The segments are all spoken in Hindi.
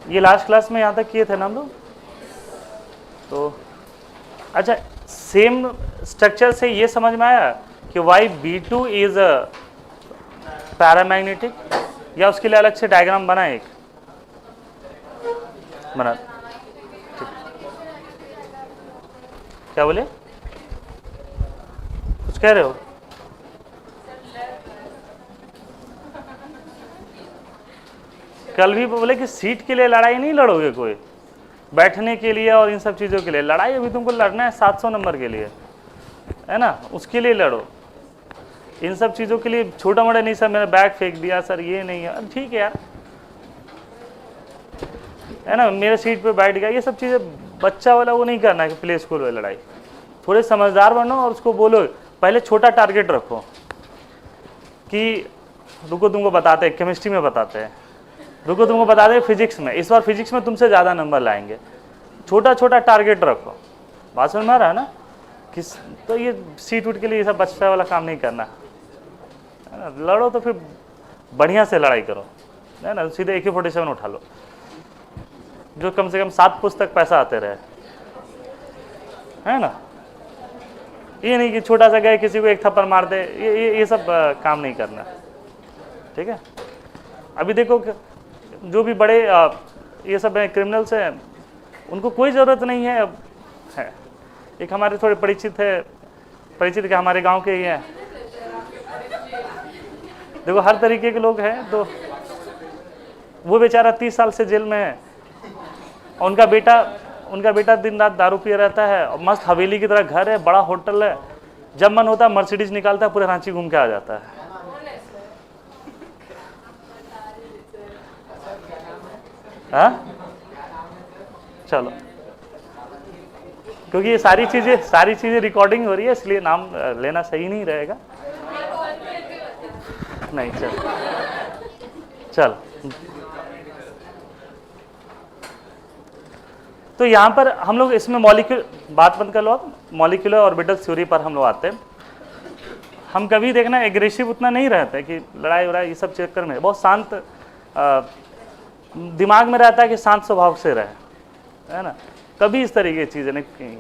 ये लास्ट क्लास में यहाँ तक किए थे ना हम लोग। तो अच्छा, सेम स्ट्रक्चर से ये समझ में आया कि वाई B2 इज पैरामैग्नेटिक, या उसके लिए अलग से डायग्राम बना एक बना? क्या बोले, कुछ कह रहे हो? कल भी बोले कि सीट के लिए लड़ाई नहीं लड़ोगे कोई, बैठने के लिए और इन सब चीज़ों के लिए लड़ाई अभी तुमको लड़ना है 700 नंबर के लिए, है ना, उसके लिए लड़ो। इन सब चीज़ों के लिए छोटा मोटा नहीं सर मेरा बैग फेंक दिया सर, ये नहीं है, ठीक है यार, है ना, मेरे सीट पे बैठ गया, ये सब चीज़ें बच्चा वाला वो नहीं करना है कि प्ले स्कूल में लड़ाई। थोड़े समझदार बनो और उसको बोलो, पहले छोटा टारगेट रखो कि रुको तुमको बताते हैं, केमिस्ट्री में बताते हैं, रुको तुमको बताते हैं फिजिक्स में, इस बार फिजिक्स में तुमसे ज़्यादा नंबर लाएंगे। छोटा छोटा टारगेट रखो, बात समझ में आ रहा है ना? किस तो ये सीट उठ के लिए ये सब बच्चा वाला काम नहीं करना, है ना। लड़ो तो फिर बढ़िया से लड़ाई करो, है ना, सीधे AK-47 उठा लो, जो कम से कम 7 पुस्तक पैसा आते रहे, है ना। ये नहीं कि छोटा सा गए किसी को एक थप्पड़ मार दे, ये सब काम नहीं करना, ठीक है। अभी देखो जो भी बड़े ये सब क्रिमिनल्स हैं, उनको कोई ज़रूरत नहीं है। एक हमारे थोड़े परिचित क्या हमारे गांव के ही हैं, देखो हर तरीके के लोग हैं, तो वो बेचारा 30 साल से जेल में है, और उनका बेटा दिन रात दारू पिए रहता है, और मस्त हवेली की तरह घर है, बड़ा होटल है, जब मन होता है मर्सिडीज निकालता है, पूरे रांची घूम के आ जाता है। हाँ चलो, क्योंकि ये सारी चीजें रिकॉर्डिंग हो रही है, इसलिए नाम लेना सही नहीं रहेगा। नहीं चल तो यहाँ पर हम लोग इसमें बात बंद कर लो आप, मॉलिक्यूलर ऑर्बिटल थ्योरी पर हम लोग आते हैं। हम कभी देखना एग्रेसिव उतना नहीं रहते कि लड़ाई वड़ाई ये सब चक्कर में, बहुत शांत दिमाग में रहता है कि शांत स्वभाव से रहे, है ना, कभी इस तरीके की चीज़ें नहीं।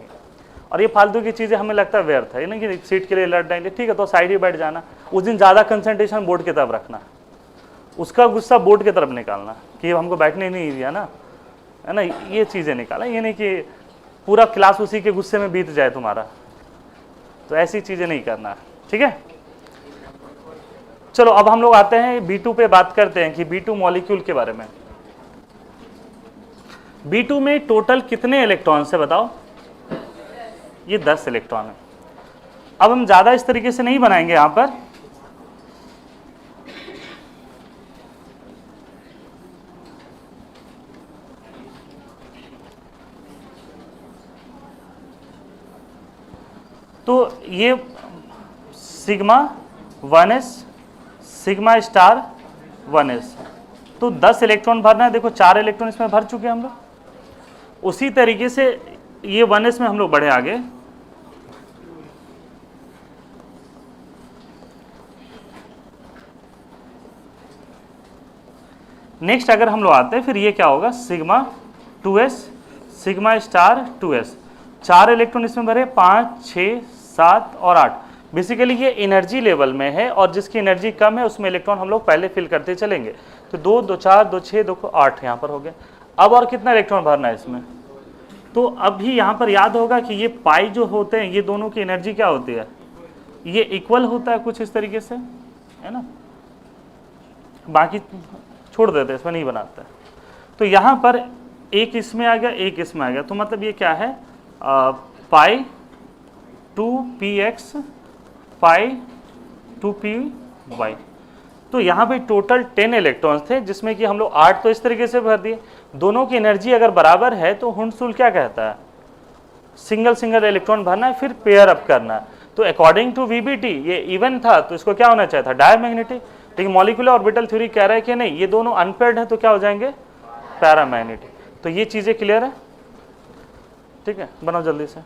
और ये फालतू की चीज़ें हमें लगता है व्यर्थ है, ना कि सीट के लिए लड़ जाएंगे, ठीक है तो साइड ही बैठ जाना। उस दिन ज़्यादा कंसंट्रेशन बोर्ड की तरफ रखना, उसका गुस्सा बोर्ड की तरफ निकालना कि हमको बैठने नहीं दिया ना, है ना, ये चीज़ें निकाला। ये नहीं कि पूरा क्लास उसी के गुस्से में बीत जाए तुम्हारा, तो ऐसी चीज़ें नहीं करना, ठीक है। चलो अब हम लोग आते हैं B2 पे, बात करते हैं कि B2 मॉलिक्यूल के बारे में। B2 में टोटल कितने इलेक्ट्रॉन्स है बताओ? ये 10 इलेक्ट्रॉन है। अब हम ज़्यादा इस तरीके से नहीं बनाएंगे यहाँ पर, तो ये sigma 1s sigma star 1s, तो 10 इलेक्ट्रॉन भरना है। देखो 4 इलेक्ट्रॉन इसमें भर चुके हैं हम लोग। उसी तरीके से ये 1s में हम लोग बढ़े आगे, नेक्स्ट अगर हम लोग आते हैं फिर ये क्या होगा, sigma 2s sigma star 2s, 4 electron इसमें भरे, 5 6 7 और 8। बेसिकली ये एनर्जी लेवल में है, और जिसकी एनर्जी कम है उसमें इलेक्ट्रॉन हम लोग पहले फिल करते चलेंगे। तो 2 2 4 2 6 2 8 यहाँ पर हो गया। अब और कितना इलेक्ट्रॉन भरना है इसमें? तो अभी यहाँ पर याद होगा कि ये पाई जो होते हैं, ये दोनों की एनर्जी क्या होती है, ये इक्वल होता है कुछ इस तरीके से, है ना। बाकी छोड़ देते हैं, इसमें नहीं बनाते। तो यहाँ पर एक इसमें आ गया, एक इसमें आ गया, तो मतलब ये क्या है, पाई 2px पाई 2py। तो यहाँ पे टोटल 10 इलेक्ट्रॉन्स थे, जिसमें कि हम लोग 8 तो इस तरीके से भर दिए। दोनों की एनर्जी अगर बराबर है तो हुंडसुल क्या कहता है, सिंगल सिंगल इलेक्ट्रॉन भरना है, फिर पेयर अप करना है। तो अकॉर्डिंग टू VBT ये इवन था, तो इसको क्या होना चाहिए था, डायमैग्नेटिक। लेकिन मॉलिक्यूलर ऑर्बिटल थ्योरी कह रहा है कि नहीं, ये दोनों अनपेयर्ड है, तो क्या हो जाएंगे, पैरामैग्नेटिक। तो ये चीज़ें क्लियर है, ठीक है। बनाओ जल्दी से,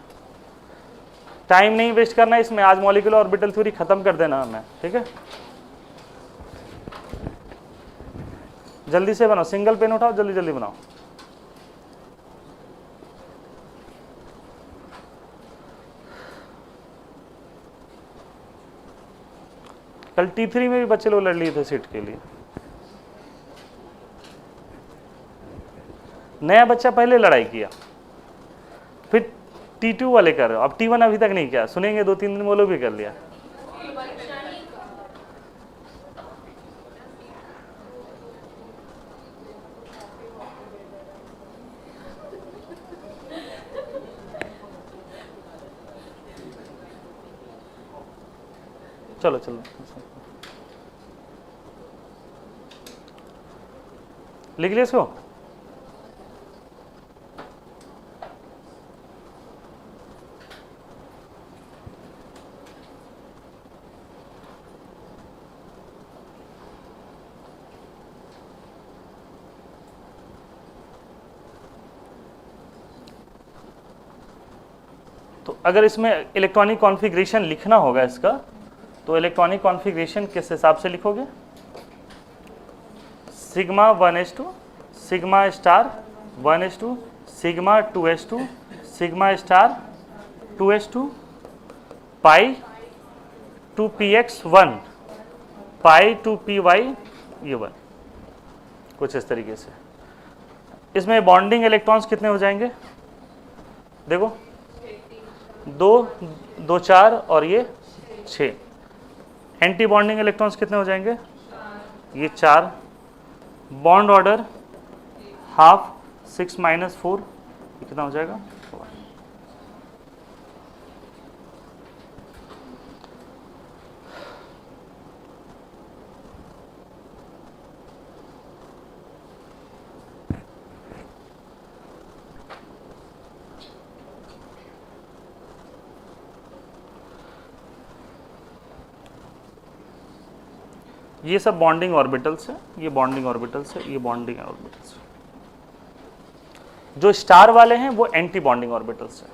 टाइम नहीं वेस्ट करना है इसमें, आज मॉलिक्यूलर ऑर्बिटल थ्योरी खत्म कर देना हमें, ठीक है। जल्दी से बनाओ, सिंगल पेन उठाओ, जल्दी जल्दी बनाओ। कल T3 में भी बच्चे लोग लड़ लिए थे सीट के लिए। नया बच्चा पहले लड़ाई किया, फिर T2 वाले कर रहे हो, अब T1 अभी तक नहीं किया, सुनेंगे 2-3 दिन वो लोग भी कर लिया। चलो चलो लिख लिया इसको। तो अगर इसमें इलेक्ट्रॉनिक कॉन्फ़िगरेशन लिखना होगा इसका, तो इलेक्ट्रॉनिक कॉन्फ़िगरेशन किस हिसाब से लिखोगे? Sigma 1s2 sigma star 1s2 sigma 2s2 sigma star 2s2 पाई 2px1 पाई 2py ये 1, कुछ इस तरीके से। इसमें बॉन्डिंग इलेक्ट्रॉन्स कितने हो जाएंगे? देखो 2 2 4 और ये 6। एंटी बॉन्डिंग इलेक्ट्रॉन्स कितने हो जाएंगे? ये 4। बॉन्ड ऑर्डर हाफ 6 - 4 कितना हो जाएगा? ये सब बॉन्डिंग ऑर्बिटल्स है, ये बॉन्डिंग ऑर्बिटल्स है, ये बॉन्डिंग ऑर्बिटल्स है। जो स्टार वाले हैं वो एंटी बॉन्डिंग ऑर्बिटल्स है।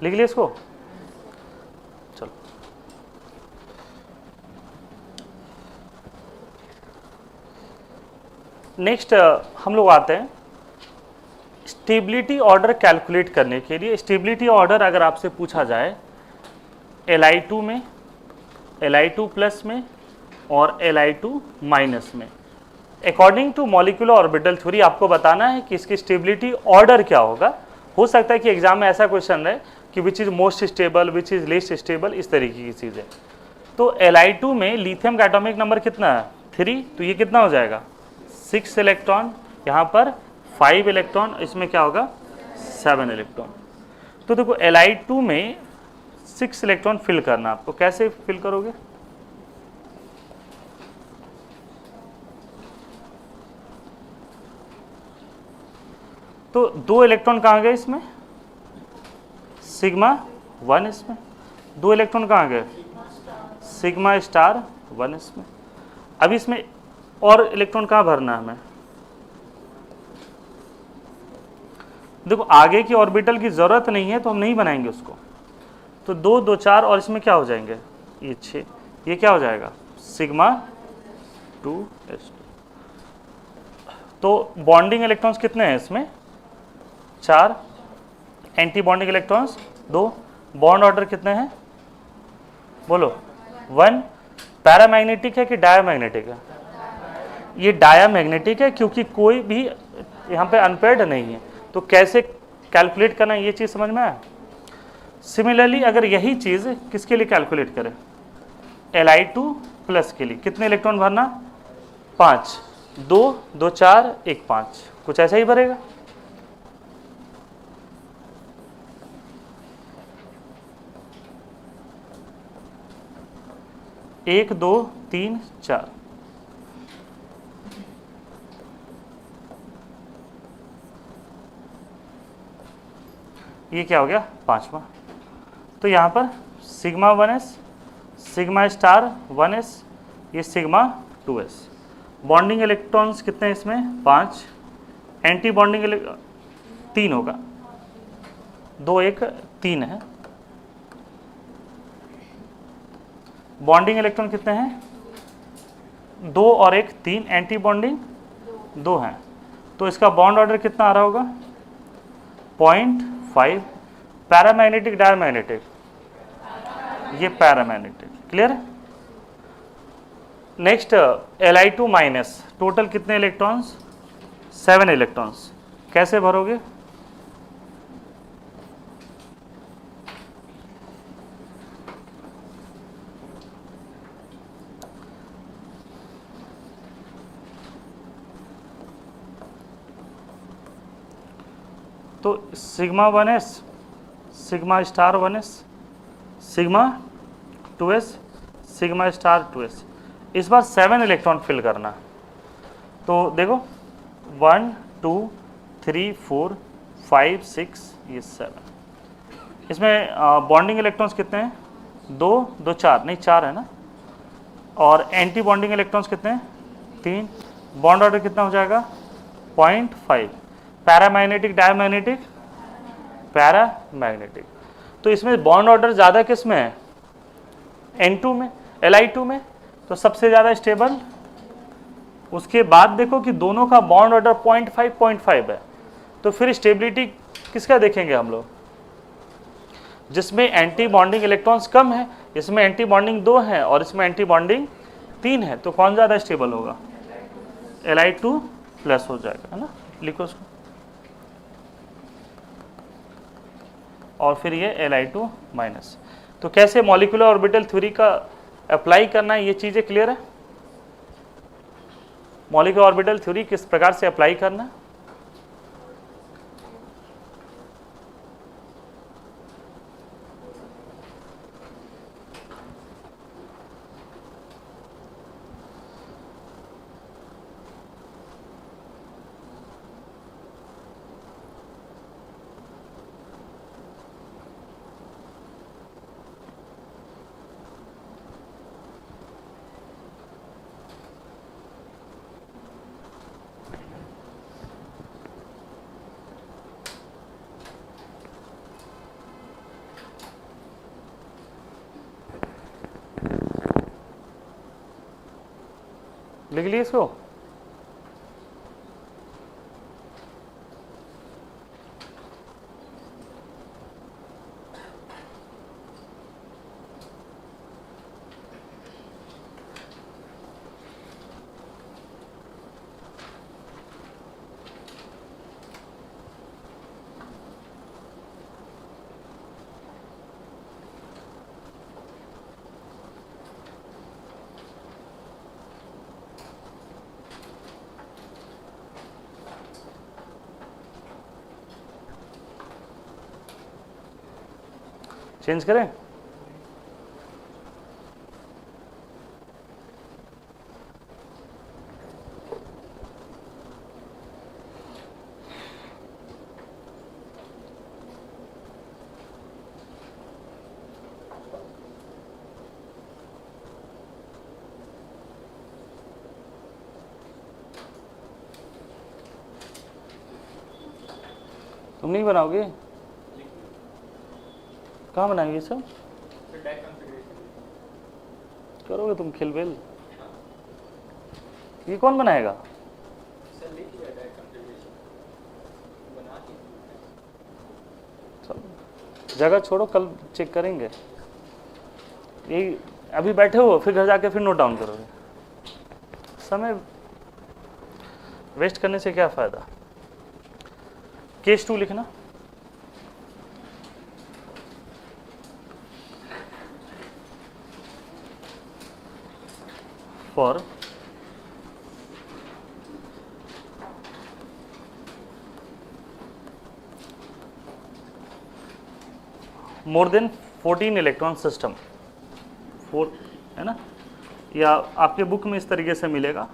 लिख लिया इसको। चलो नेक्स्ट हम लोग आते हैं स्टेबिलिटी ऑर्डर कैलकुलेट करने के लिए। स्टेबिलिटी ऑर्डर अगर आपसे पूछा जाए Li2 में, Li2 प्लस में और Li2 माइनस में, according to molecular orbital theory आपको बताना है कि इसकी स्टेबिलिटी ऑर्डर क्या होगा। हो सकता है कि एग्जाम में ऐसा क्वेश्चन रहे कि which is most stable, which is least stable, इस तरीके की चीज़ है। तो Li2 में लिथियम का एटॉमिक नंबर कितना है? 3, तो ये कितना हो जाएगा? 6 इलेक्ट्रॉन, यहाँ पर 5 इलेक्ट्रॉन, इसमें क्या होगा? 7 इलेक्ट्रॉन। तो देखो Li2 में 6 इलेक्ट्रॉन फिल करना आपको, कैसे फिल करोगे? तो 2 इलेक्ट्रॉन कहाँ गए इसमें? सिग्मा 1 इसमें। 2 इलेक्ट्रॉन कहाँ गए? सिग्मा स्टार 1 इसमें। अब इसमें और इलेक्ट्रॉन कहाँ भरना है हमें? देखो आगे की ऑर्बिटल की जरूरत नहीं है तो हम नहीं बनाएंगे उसको। तो 2 2 4 और इसमें क्या हो जाएंगे? ये 6। ये क्या हो जाएगा? Sigma 2s2। तो बॉन्डिंग इलेक्ट्रॉन्स कितने हैं इसमें? 4। Anti bonding electrons 2। Bond order कितने हैं? बोलो 1। पैरामैग्नेटिक है कि डायामैग्नेटिक है? ये डायामैग्नेटिक है क्योंकि कोई भी यहाँ पे अनपेयर्ड नहीं है। तो कैसे कैलकुलेट करना है ये चीज़ समझ में आया? सिमिलरली अगर यही चीज़ किसके लिए कैलकुलेट करें? Li2 प्लस के लिए कितने इलेक्ट्रॉन भरना? 5। 2 2 4 1 5, कुछ ऐसा ही भरेगा। एक 2 3 4। ये क्या हो गया? 5वां। तो यहाँ पर sigma 1s, sigma star 1s, ये सिग्मा 2s। बॉन्डिंग इलेक्ट्रॉन्स कितने हैं इसमें? 5। एंटी बॉन्डिंग 3 होगा, 2 1 3 है। बॉन्डिंग इलेक्ट्रॉन कितने हैं? 2 और 1 3, एंटी बॉन्डिंग 2 हैं। तो इसका बॉन्ड ऑर्डर कितना आ रहा होगा? 0.5। Paramagnetic diamagnetic? ये पैरामैग्नेटिक। क्लियर है? नेक्स्ट Li2 माइनस, टोटल कितने इलेक्ट्रॉन्स? 7 इलेक्ट्रॉन्स। कैसे भरोगे? तो sigma 1s, sigma star 1s, sigma 2s, sigma star 2s। इस बार 7 इलेक्ट्रॉन फिल करना। तो देखो 1 2 3 4 5 6, ये 7। इसमें बॉन्डिंग इलेक्ट्रॉन्स कितने हैं? 2 2 4, नहीं 4 है ना। और एंटी बॉन्डिंग इलेक्ट्रॉन्स कितने हैं? 3। बॉन्ड ऑर्डर कितना हो जाएगा? 0.5। Paramagnetic diamagnetic? पैरामैग्नेटिक। तो इसमें बॉन्ड ऑर्डर ज़्यादा किस में है? N2 में, Li2 में। तो सबसे ज़्यादा स्टेबल। उसके बाद देखो कि दोनों का बॉन्ड ऑर्डर 0.5 है। तो फिर स्टेबिलिटी किसका देखेंगे हम लोग? जिसमें एंटी बॉन्डिंग इलेक्ट्रॉन्स कम है। इसमें एंटी बॉन्डिंग 2 है और इसमें एंटी बॉन्डिंग 3 है। तो कौन ज़्यादा स्टेबल होगा? Li2 प्लस हो जाएगा, है ना। लिखो उसको। और फिर ये Li2 माइनस। तो कैसे मॉलिक्यूलर ऑर्बिटल थ्योरी का अप्लाई करना है, ये चीज़ें क्लियर है? मॉलिक्यूलर ऑर्बिटल थ्योरी किस प्रकार से अप्लाई करना है? लिख लिए इसको? चेंज करें? तुम नहीं बनाओगे? कहाँ बनाएंगे सब? करोगे तुम खिलबेल? ये कौन बनाएगा? जगह छोड़ो, कल चेक करेंगे। ये अभी बैठे हो, फिर घर जाके फिर नोट डाउन करोगे। समय वेस्ट करने से क्या फायदा? केस 2 लिखना। For more than 14 electron system, 4 है ना, या आपके बुक में इस तरीके से मिलेगा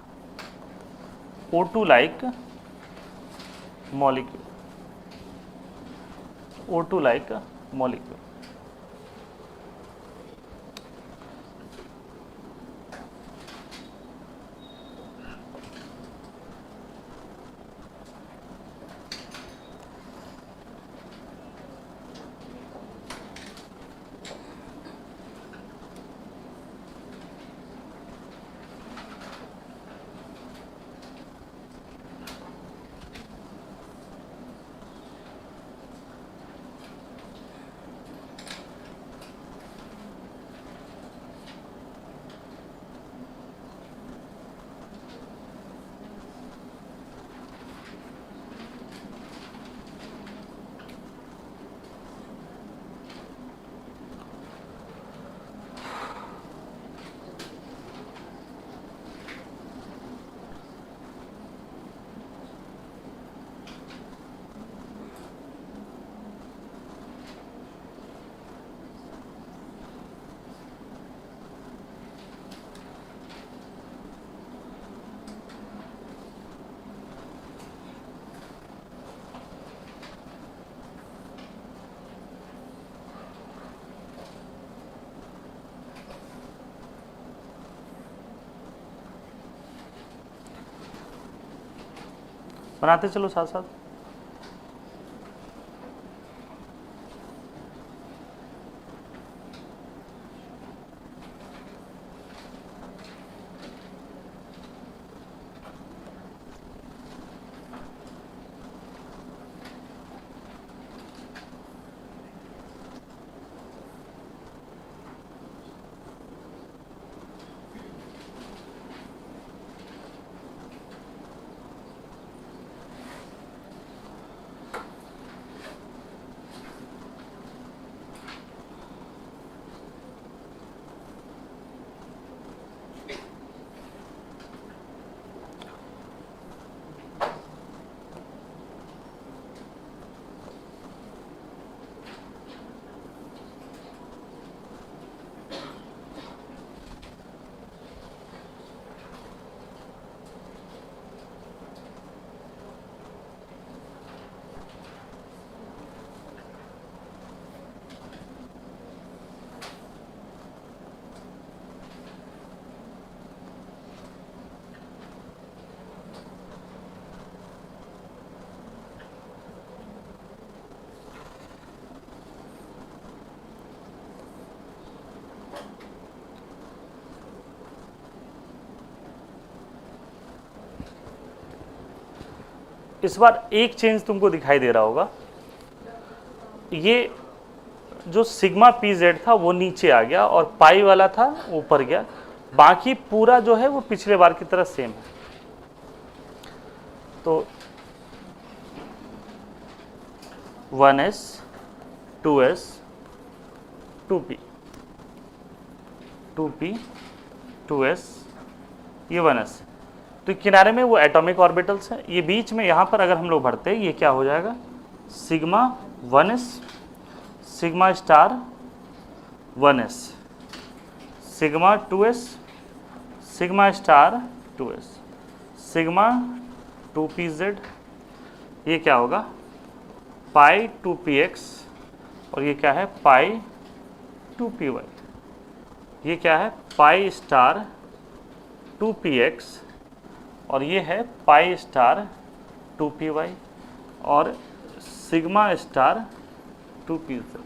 O2 like molecule, O2 like molecule. बनाते चलो साथ साथ। इस बार एक चेंज तुमको दिखाई दे रहा होगा, ये जो सिग्मा पी जेड था वो नीचे आ गया और पाई वाला था ऊपर गया, बाकी पूरा जो है वो पिछले बार की तरह सेम है। तो 1s 2s 2p 2p 2s ये 1s, तो किनारे में वो एटॉमिक ऑर्बिटल्स है, ये बीच में यहाँ पर अगर हम लोग भरते हैं ये क्या हो जाएगा, sigma 1s sigma star 1s sigma 2s sigma star 2s sigma 2pz, ये क्या होगा पाई 2px और ये क्या है पाई 2py, ये क्या है पाई स्टार 2px और ये है पाई स्टार 2py और सिग्मा स्टार 2pz।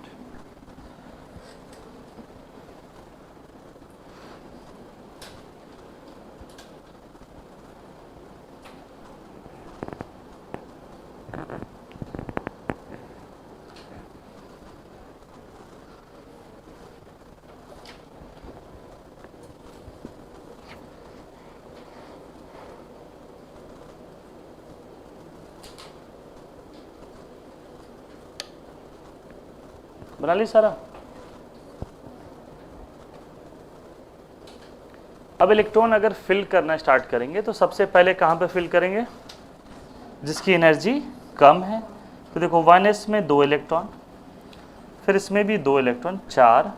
बना ली सारा। अब इलेक्ट्रॉन अगर फिल करना स्टार्ट करेंगे तो सबसे पहले कहाँ पे फिल करेंगे, जिसकी एनर्जी कम है। तो देखो 1s में 2 इलेक्ट्रॉन, फिर इसमें भी 2 इलेक्ट्रॉन, 4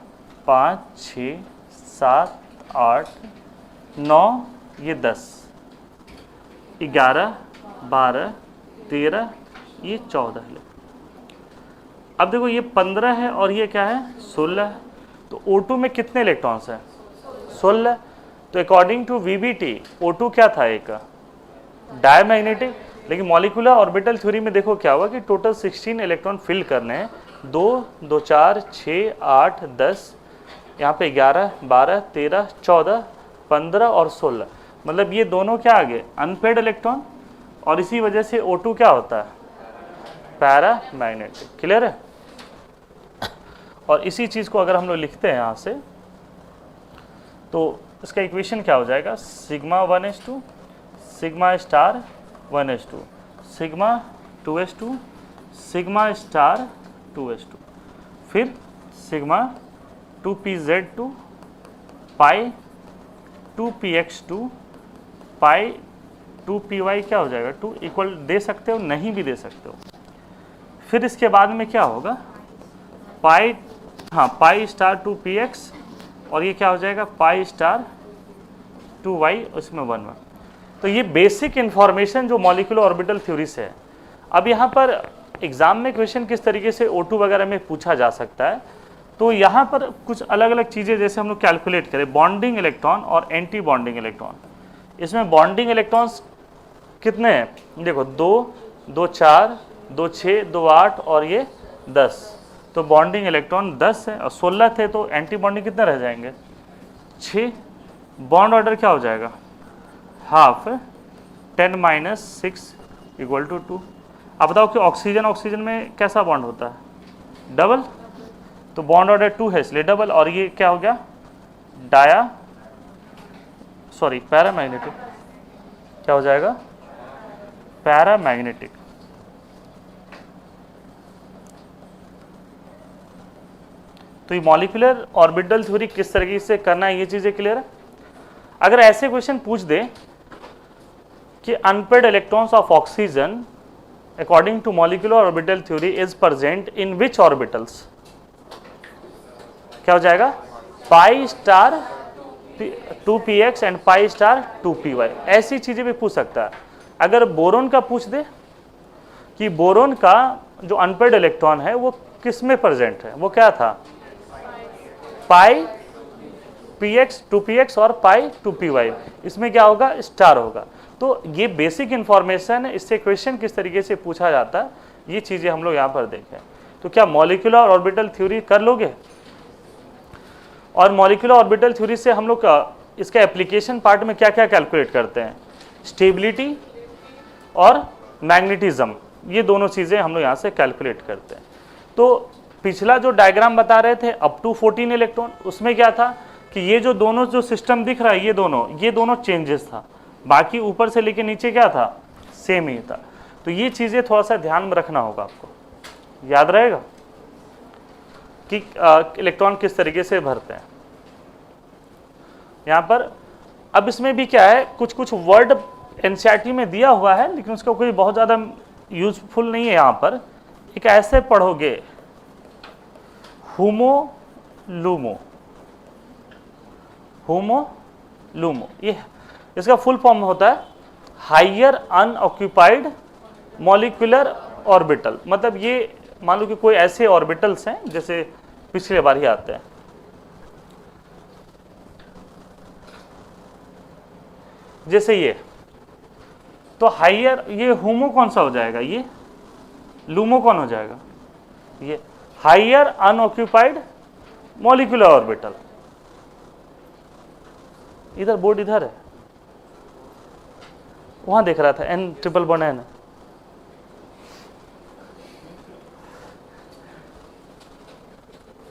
5 6 7 8 9 ये 10 11 12 13 ये 14 इलेक्ट्रॉन। अब देखो ये 15 है और ये क्या है 16 है, तो O2 में कितने इलेक्ट्रॉन्स हैं 16। तो अकॉर्डिंग टू VBT O2 क्या था एक डायमैग्नेटिक, लेकिन मॉलिक्यूलर ऑर्बिटल थ्योरी में देखो क्या हुआ कि टोटल 16 इलेक्ट्रॉन फिल करने हैं, 2 2 4 6 8 10, यहाँ पे 11 12 13 14 15 और 16, मतलब ये दोनों क्या आ गए अनपेड इलेक्ट्रॉन, और इसी वजह से O2 क्या होता है पैरामैग्नेटिक। क्लियर है। और इसी चीज़ को अगर हम लोग लिखते हैं यहाँ से तो इसका इक्वेशन क्या हो जाएगा, sigma 1s2 sigma star 1s2 sigma 2s2 sigma star 2s2 फिर सिग्मा 2pz2 पाई 2px2 पाई 2py क्या हो जाएगा 2 इक्वल दे सकते हो नहीं भी दे सकते हो। फिर इसके बाद में क्या होगा पाई, हाँ पाई स्टार 2px और ये क्या हो जाएगा पाई स्टार 2y, उसमें 1 1। तो ये बेसिक इन्फॉर्मेशन जो मॉलिक्यूलर ऑर्बिटल थ्योरी से है। अब यहाँ पर एग्जाम में क्वेश्चन किस तरीके से O2 वगैरह में पूछा जा सकता है, तो यहाँ पर कुछ अलग अलग चीज़ें जैसे हम लोग कैलकुलेट करें, बॉन्डिंग इलेक्ट्रॉन और एंटी बॉन्डिंग इलेक्ट्रॉन। इसमें बॉन्डिंग इलेक्ट्रॉन्स कितने हैं देखो, 2 2 4 2 6 2 8 और ये 10, तो बॉन्डिंग इलेक्ट्रॉन 10 है और 16 थे, तो एंटी बॉन्डिंग कितने रह जाएंगे 6। बॉन्ड ऑर्डर क्या हो जाएगा, हाफ 10 - 6 = 2। अब बताओ कि ऑक्सीजन ऑक्सीजन में कैसा बॉन्ड होता है, डबल, तो बॉन्ड ऑर्डर 2 है इसलिए डबल, और ये क्या हो गया पैरामैग्नेटिक, क्या हो जाएगा पैरामैग्नेटिक। तो ये मॉलिक्यूलर ऑर्बिटल थ्योरी किस तरीके से करना है, ये चीजें क्लियर है। अगर ऐसे क्वेश्चन पूछ दे कि unpaired electrons of oxygen according to molecular orbital theory is present in which orbitals, क्या हो जाएगा pi star 2px and pi star 2py, ऐसी चीजें भी पूछ सकता है। अगर बोरोन का पूछ दे कि बोरोन का जो अनपेड इलेक्ट्रॉन है वो किस में प्रेजेंट है, वो क्या था पाई px 2px और पाई 2py, इसमें क्या होगा स्टार होगा। तो ये बेसिक इंफॉर्मेशन है, इससे क्वेश्चन किस तरीके से पूछा जाता है ये चीजें हम लोग यहाँ पर देखें। तो क्या मॉलिक्यूलर ऑर्बिटल थ्योरी कर लोगे, और मॉलिक्यूलर ऑर्बिटल थ्योरी से हम लोग इसका एप्लीकेशन पार्ट में क्या क्या कैलकुलेट करते हैं, स्टेबिलिटी और मैग्नेटिज्म, ये दोनों चीज़ें हम लोग यहाँ से कैलकुलेट करते हैं। तो पिछला जो डायग्राम बता रहे थे अप टू 14 इलेक्ट्रॉन, उसमें क्या था कि ये जो दोनों जो सिस्टम दिख रहा है ये दोनों चेंजेस था, बाकी ऊपर से लेके नीचे क्या था सेम ही था। तो ये चीज़ें थोड़ा सा ध्यान में रखना होगा, आपको याद रहेगा कि इलेक्ट्रॉन किस तरीके से भरते हैं यहाँ पर। अब इसमें भी क्या है, कुछ कुछ वर्ड एनसीईआरटी में दिया हुआ है लेकिन उसका कोई बहुत ज़्यादा यूजफुल नहीं है। यहाँ पर एक ऐसे पढ़ोगे होमो लूमो, ये इसका फुल फॉर्म होता है हायर अनऑक्यूपाइड मॉलिक्यूलर ऑर्बिटल। मतलब ये मान लो कि कोई ऐसे ऑर्बिटल्स हैं जैसे पिछले बार ही आते हैं, जैसे ये, तो हायर, ये होमो कौन सा हो जाएगा, ये लूमो कौन हो जाएगा, ये हायर अनऑक्यूपाइड मॉलिक्यूलर ऑर्बिटल। इधर बोर्ड इधर है, वहां देख रहा था N ट्रिपल बॉन्ड N,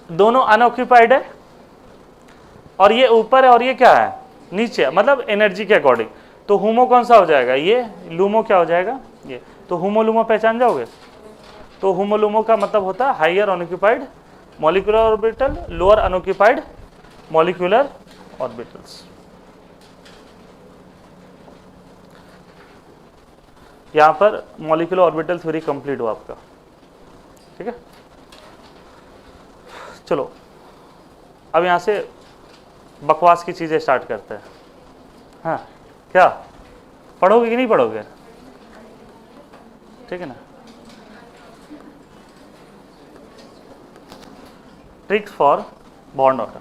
दोनों अनऑक्यूपाइड है और ये ऊपर है और ये क्या है नीचे, मतलब एनर्जी के अकॉर्डिंग। तो होमो कौन सा हो जाएगा, ये लूमो क्या हो जाएगा ये। तो होमो लूमो पहचान जाओगे, तो होमो लूमो का मतलब होता है higher unoccupied molecular orbital, lower unoccupied molecular orbitals. यहाँ पर मॉलिक्यूलर ऑर्बिटल थ्योरी कंप्लीट हुआ आपका, ठीक है। चलो अब यहाँ से बकवास की चीज़ें स्टार्ट करते हैं। हाँ, क्या पढ़ोगे कि नहीं पढ़ोगे, ठीक है ना। ट्रिक्स फॉर बॉन्ड ऑर्डर,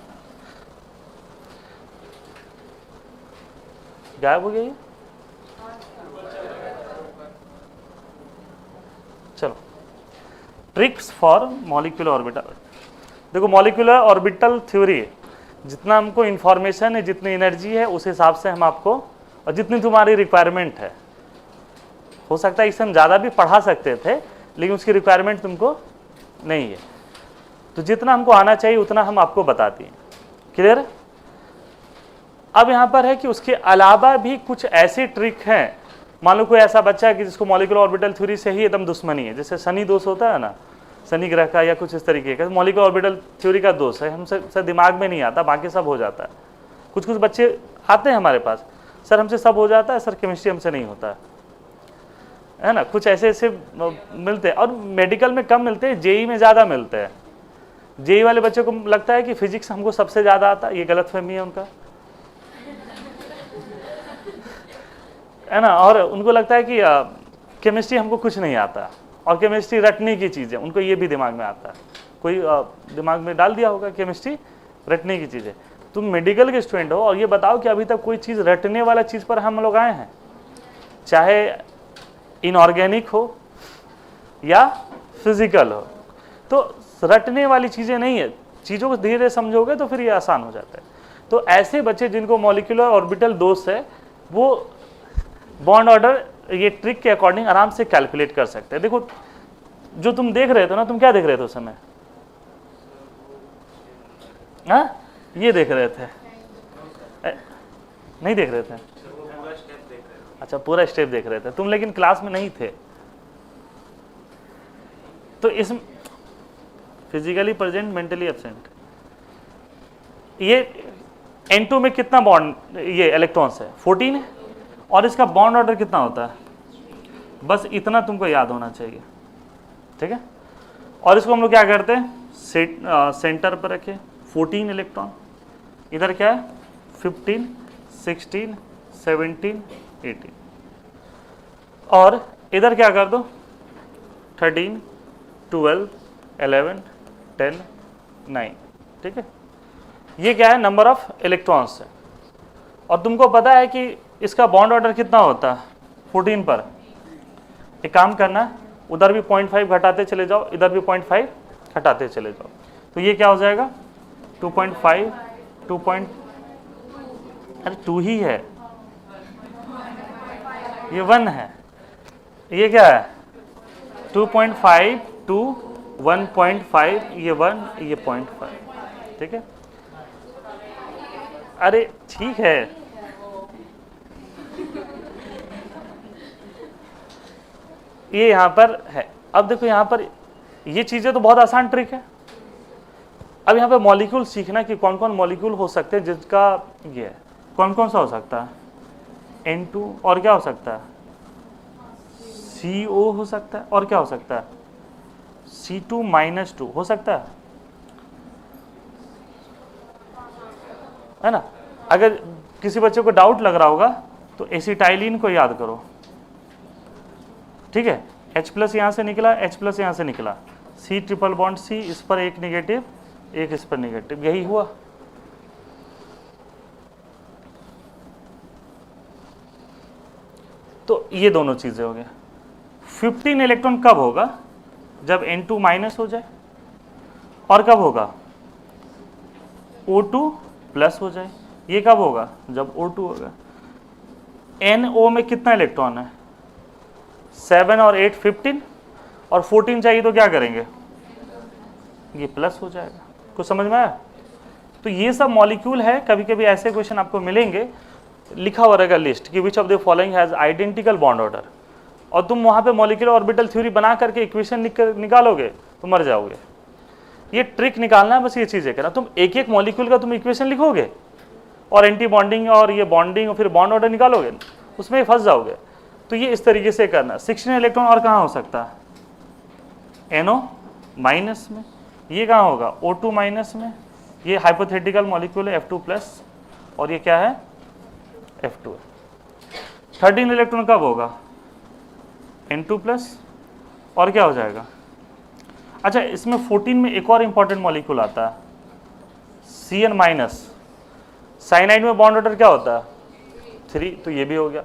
गायब हो गया ये, चलो ट्रिक्स फॉर मॉलिक्यूलर ऑर्बिटल। देखो मॉलिक्यूलर ऑर्बिटल थ्योरी, जितना हमको इंफॉर्मेशन है, जितनी एनर्जी है, उस हिसाब से हम आपको, और जितनी तुम्हारी रिक्वायरमेंट है, हो सकता है इससे हम ज़्यादा भी पढ़ा सकते थे लेकिन उसकी रिक्वायरमेंट तुमको नहीं है, तो जितना हमको आना चाहिए उतना हम आपको बताते हैं। क्लियर है। अब यहाँ पर है कि उसके अलावा भी कुछ ऐसे ट्रिक हैं, मान लो कोई ऐसा बच्चा है कि जिसको मॉलिक्यूलर ऑर्बिटल थ्योरी से ही एकदम दुश्मनी है, जैसे शनि दोष होता है ना, शनि ग्रह का या कुछ इस तरीके का, मॉलिक्यूलर ऑर्बिटल थ्योरी का दोष है, हमसे सर दिमाग में नहीं आता, बाकी सब हो जाता है। कुछ कुछ बच्चे आते हैं हमारे पास, सर हमसे सब हो जाता है, सर केमिस्ट्री हमसे नहीं होता है ना। कुछ ऐसे ऐसे मिलते हैं, और मेडिकल में कम मिलते हैं, जेई में ज़्यादा मिलते हैं। जेई वाले बच्चों को लगता है कि फिजिक्स हमको सबसे ज़्यादा आता है, ये गलतफहमी है उनका, है ना। और उनको लगता है कि केमिस्ट्री हमको कुछ नहीं आता, और केमिस्ट्री रटने की चीज़ है, उनको ये भी दिमाग में आता है। कोई दिमाग में डाल दिया होगा केमिस्ट्री रटने की चीज़ है। तुम मेडिकल के स्टूडेंट हो और ये बताओ कि अभी तक कोई चीज़ रटने वाला चीज़ पर हम लोग आए हैं, चाहे इनऑर्गेनिक हो या फिजिकल हो। तो रटने वाली चीज़ें नहीं है, चीज़ों को धीरे धीरे समझोगे तो फिर ये आसान हो जाता है। तो ऐसे बच्चे जिनको मॉलिक्यूलर ऑर्बिटल दोष है वो बॉन्ड ऑर्डर ये ट्रिक के अकॉर्डिंग आराम से कैलकुलेट कर सकते हैं। देखो जो तुम देख रहे थे ना, तुम क्या देख रहे थे उस समय? हाँ, ये देख रहे थे? नहीं देख रहे थे? अच्छा, पूरा स्टेप देख रहे थे तुम, लेकिन क्लास में नहीं थे। तो इस फिजिकली प्रेजेंट मेंटली एब्सेंट, ये N2 में कितना बॉन्ड ये इलेक्ट्रॉन्स है? 14 है। और इसका बॉन्ड ऑर्डर कितना होता है? बस इतना तुमको याद होना चाहिए, ठीक है। और इसको हम लोग क्या करते हैं, सेंटर पर रखे 14 इलेक्ट्रॉन, इधर क्या है 15, 16, 17, 18, और इधर क्या कर दो 13, 12, 11, 10, 9, ठीक है। ये क्या है, नंबर ऑफ इलेक्ट्रॉन्स है। और तुमको पता है कि इसका बॉन्ड ऑर्डर कितना होता है 14 पर। एक काम करना, उधर भी 0.5 घटाते चले जाओ, इधर भी 0.5 घटाते चले जाओ, तो ये क्या हो जाएगा 2.5, 2 ही है, ये 1 है, ये क्या है 2.5 to 1.5, ये 1, ये 0.5, ठीक है। अरे ठीक है, ये यहां पर है। अब देखो यहां पर ये चीजें तो बहुत आसान ट्रिक है। अब यहाँ पे मॉलिक्यूल सीखना कि कौन कौन मॉलिक्यूल हो सकते हैं जिसका ये है, कौन कौन सा हो सकता है N2, और क्या हो सकता है CO हो सकता है, और क्या हो सकता है C2-2 हो सकता है ना। अगर किसी बच्चे को डाउट लग रहा होगा तो एसिटाइलिन को याद करो, ठीक है। H+ यहाँ से निकला, H+ यहाँ से निकला, C ट्रिपल बॉन्ड C, इस पर एक नेगेटिव, एक इस पर नेगेटिव, यही हुआ। तो ये दोनों चीजें हो गया। 15 इलेक्ट्रॉन कब होगा, जब N2 माइनस हो जाए, और कब होगा O2 प्लस हो जाए। ये कब होगा, जब O2 होगा। NO में कितना इलेक्ट्रॉन है 7 और 8 15, और 14 चाहिए तो क्या करेंगे, ये प्लस हो जाएगा। कुछ समझ में आया? तो ये सब मॉलिक्यूल है। कभी कभी ऐसे क्वेश्चन आपको मिलेंगे, लिखा हुआ रहेगा लिस्ट कि which of the following has identical bond order, और तुम वहां पे मॉलिक्यूलर ऑर्बिटल थ्योरी बना करके इक्वेशन निकालोगे तो मर जाओगे। ये ट्रिक निकालना है, बस ये चीजें करना। तुम एक एक मॉलिक्यूल का तुम इक्वेशन लिखोगे और एंटी बॉन्डिंग और ये बॉन्डिंग और फिर बॉन्ड ऑर्डर निकालोगे, उसमें फंस जाओगे। तो ये इस तरीके से करना। 16 इलेक्ट्रॉन और कहाँ हो सकता है NO माइनस में, ये कहाँ होगा O2 माइनस में, ये हाइपोथेटिकल मॉलिक्यूल है F2+, और ये क्या है F2 है। 13 इलेक्ट्रॉन कब होगा N2+, और क्या हो जाएगा। अच्छा, इसमें 14 में एक और इंपॉर्टेंट मॉलिक्यूल आता है CN-। साइनाइड में बॉन्ड ऑर्डर क्या होता है 3, तो ये भी हो गया।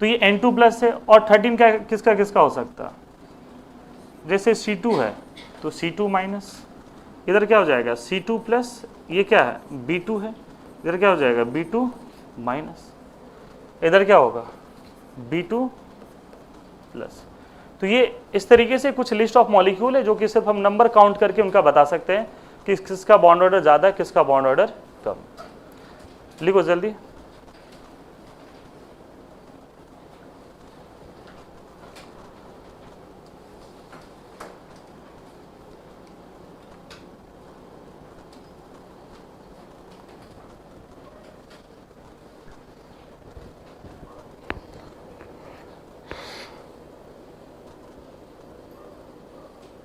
तो ये N2+ है, और 13 का किसका किसका हो सकता है, जैसे C2 है तो C2-, इधर क्या हो जाएगा C2+, ये क्या है B2 है, इधर क्या हो जाएगा B2-, इधर क्या होगा B2+। तो ये इस तरीके से कुछ लिस्ट ऑफ मॉलिक्यूल है जो कि सिर्फ हम नंबर काउंट करके उनका बता सकते हैं कि किसका बॉन्ड ऑर्डर ज़्यादा है, किसका बॉन्ड ऑर्डर कम। लिखो जल्दी।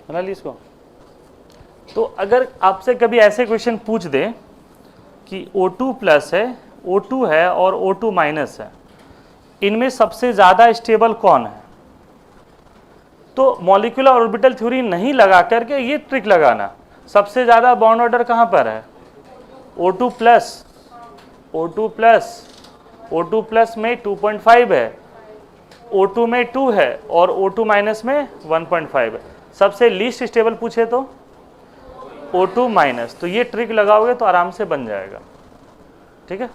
बना ली इसको। तो अगर आपसे कभी ऐसे क्वेश्चन पूछ दे कि O2+ है, O2 है और O2- है, इनमें सबसे ज़्यादा स्टेबल कौन है, तो मॉलिक्यूलर ऑर्बिटल थ्योरी नहीं लगा करके ये ट्रिक लगाना। सबसे ज़्यादा बॉन्ड ऑर्डर कहाँ पर है O2+, O2+ में 2.5 है, O2 में 2 है और O2 माइनस में 1.5 है। सबसे लीस्ट स्टेबल पूछे तो O2 माइनस, तो ये ट्रिक लगाओगे तो आराम से बन जाएगा। ठीक है,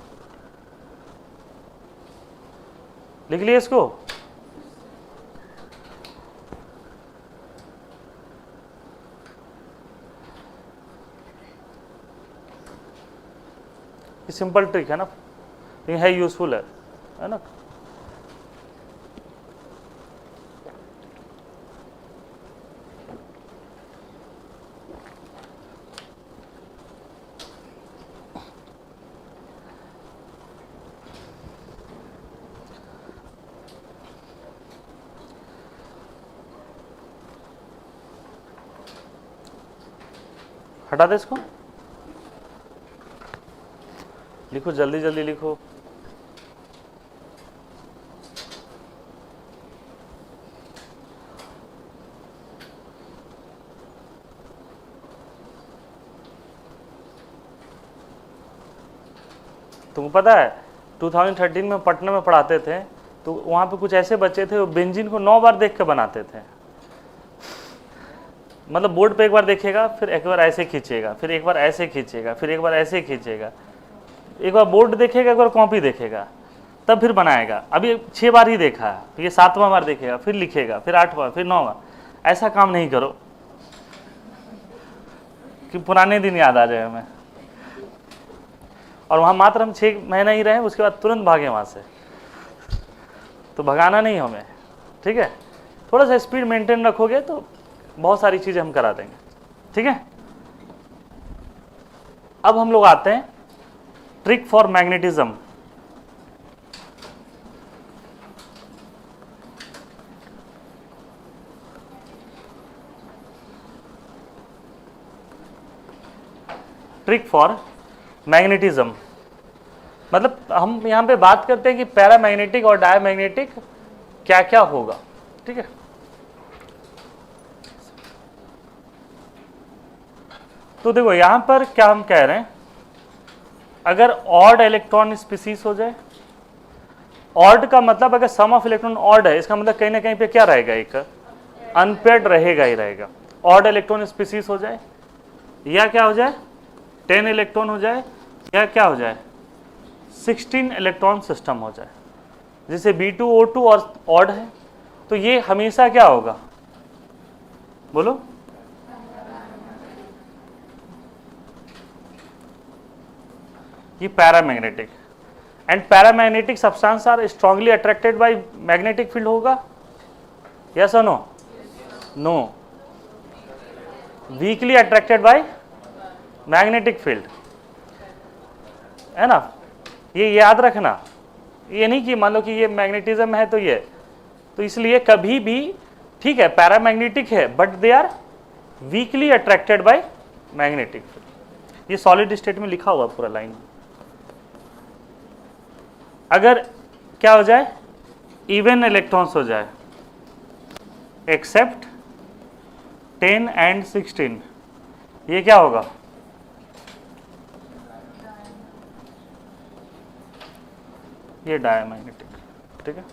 लिख लिए इसको। सिंपल ट्रिक है ना, लेकिन है यूजफुल है ना। हटा दे इसको, लिखो जल्दी जल्दी लिखो। तुमको पता है 2013 में पटना में पढ़ाते थे, तो वहाँ पे कुछ ऐसे बच्चे थे वो बेंजीन को 9 बार देख के बनाते थे। मतलब बोर्ड पे एक बार देखेगा, फिर एक बार ऐसे खींचेगा, फिर एक बार ऐसे खींचेगा, फिर एक बार ऐसे खींचेगा, एक बार बोर्ड देखेगा, एक बार कॉपी देखेगा, तब फिर बनाएगा। अभी 6 बार ही देखा है, ये 7वां बार देखेगा, फिर लिखेगा, फिर 8वां, फिर 9वां। ऐसा काम नहीं करो कि पुराने दिन याद आ जाए हमें, और वहाँ मात्र हम 6 महीना ही रहे, उसके बाद तुरंत भागे वहाँ से। तो भगाना नहीं हमें, ठीक है। थोड़ा सा स्पीड मेंटेन रखोगे तो बहुत सारी चीज़ें हम करा देंगे, ठीक है। अब हम लोग आते हैं trick for magnetism. Trick for magnetism मतलब हम यहां पे बात करते हैं कि पैरामैग्नेटिक और डायमैग्नेटिक क्या क्या होगा, ठीक है। तो देखो यहां पर क्या हम कह रहे हैं, अगर ऑड इलेक्ट्रॉन स्पीसीज हो जाए, ऑड का मतलब अगर सम ऑफ इलेक्ट्रॉन ऑड है, इसका मतलब कहीं ना कहीं पे क्या रहेगा, एक अनपेयर्ड रहेगा ही रहेगा। ऑड इलेक्ट्रॉन स्पीसीज हो जाए, या क्या हो जाए 10 इलेक्ट्रॉन हो जाए, या क्या हो जाए 16 इलेक्ट्रॉन सिस्टम हो जाए, जैसे B2O2 और ऑड है, तो ये हमेशा क्या होगा, बोलो, ये paramagnetic. And paramagnetic substance are strongly attracted by magnetic field होगा, यस और no, no, weakly attracted by magnetic field, है ना। ये याद रखना, ये नहीं कि मान लो कि ये मैग्नेटिज्म है तो ये, तो इसलिए कभी भी, ठीक है पैरामैग्नेटिक है but they are weakly attracted by magnetic field. ये सॉलिड स्टेट में लिखा हुआ पूरा लाइन। अगर क्या हो जाए, इवन इलेक्ट्रॉन्स हो जाए एक्सेप्ट 10 एंड 16, ये क्या होगा, ये डायमैग्नेटिक, ठीक है।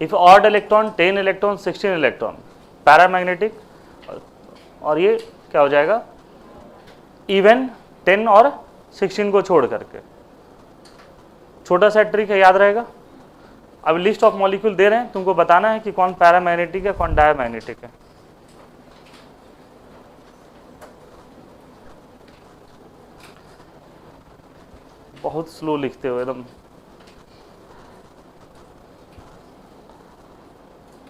If odd electron 10 electron 16 electron paramagnetic, और ये क्या हो जाएगा इवन 10 और 16 को छोड़ करके। छोटा सा ट्रिक है, याद रहेगा। अब लिस्ट ऑफ मॉलिक्यूल दे रहे हैं, तुमको बताना है कि कौन पैरामैग्नेटिक है कौन डायमैग्नेटिक है। बहुत स्लो लिखते हो एकदम,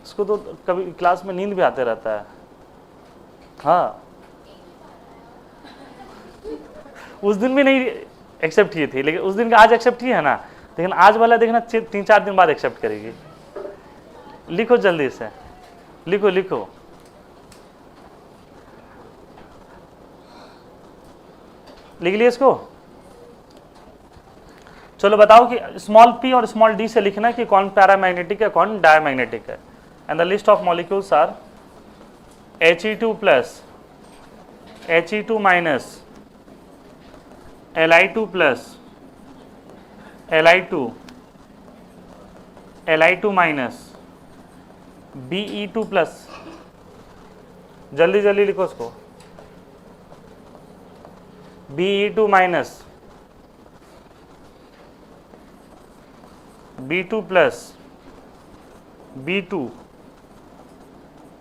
इसको तो कभी क्लास में नींद भी आते रहता है। हाँ, उस दिन भी नहीं एक्सेप्ट की थी, लेकिन उस दिन का आज एक्सेप्ट की है ना, लेकिन आज वाला देखना 3-4 दिन बाद एक्सेप्ट करेगी। लिखो जल्दी से, लिखो लिखो, लिख लिए इसको। चलो बताओ कि स्मॉल p और स्मॉल d से लिखना कि कौन पैरामैग्नेटिक है कौन डायमैग्नेटिक है। And the list of molecules are He2 plus, He2 minus, Li2 plus, Li2, Li2 minus Be2 plus, जल्दी जल्दी लिखो उसको, Be2 minus B2 plus B2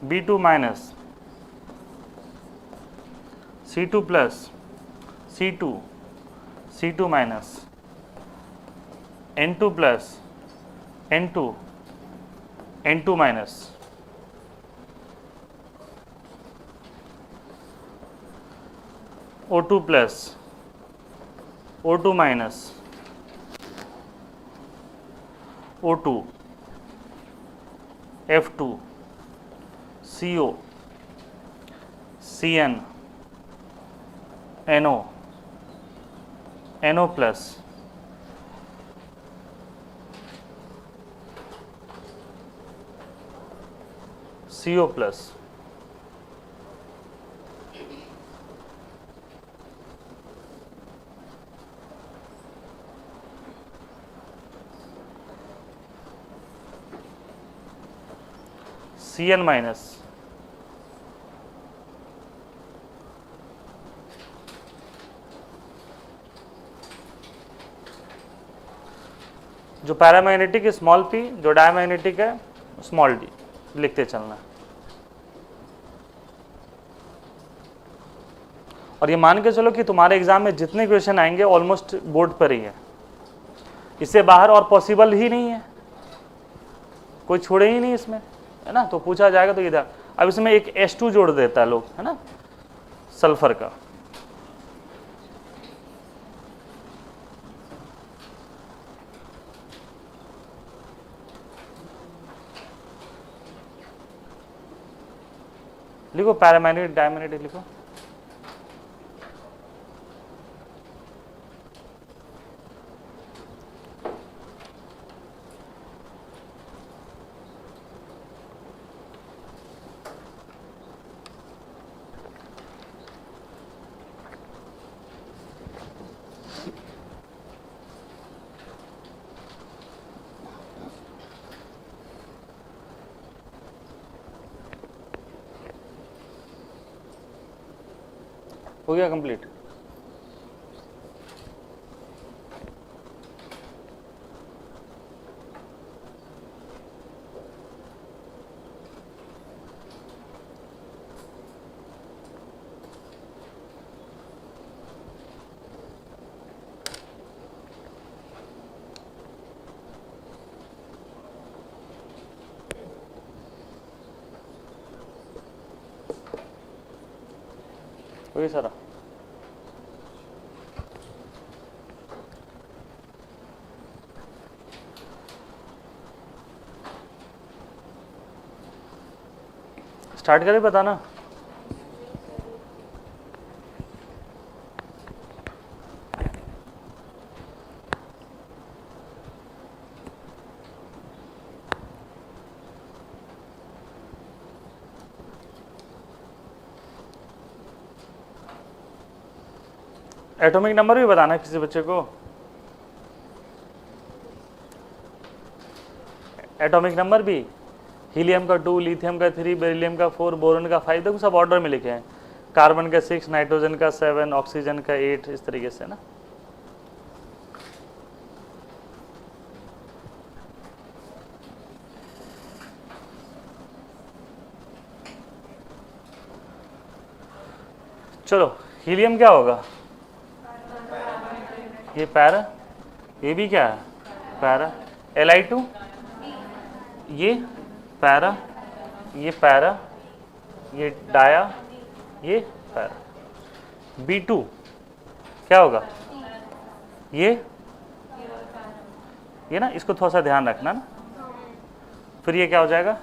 B2 minus C2 plus C2 C2 minus N2 plus N2 N2 minus O2 plus O2 minus O2 F2 CO CN NO NO plus CO plus CN minus जो पैरामैग्नेटिक स्मॉल p, जो डायमैग्नेटिक है स्मॉल d, लिखते चलना। और ये मान के चलो कि तुम्हारे एग्जाम में जितने क्वेश्चन आएंगे ऑलमोस्ट बोर्ड पर ही है, इससे बाहर और पॉसिबल ही नहीं है, कोई छोड़े ही नहीं इसमें, है ना। तो पूछा जाएगा तो इधर, अब इसमें एक H2 जोड़ देता है लोग, है ना, सल्फर का। लिखो पैरामैग्नेटिक डायमैग्नेटिक लिखो। हो गया कंप्लीट। हो गया सारा। स्टार्ट करें, बताना। एटॉमिक नंबर भी बताना है किसी बच्चे को। एटॉमिक नंबर भी, हीलियम का 2, लिथियम का 3, बेरिलियम का 4, बोरोन का 5, देखो सब ऑर्डर में लिखे हैं। कार्बन का 6, नाइट्रोजन का 7, ऑक्सीजन का 8, इस तरीके से ना। चलो, हीलियम क्या होगा? ये पैरा, ये भी क्या है? पैरा। Li2, ये पैरा, ये पैरा, ये डाया, ये पैरा। B2 क्या होगा? ये ना, इसको थोड़ा सा ध्यान रखना ना। फिर ये क्या हो जाएगा?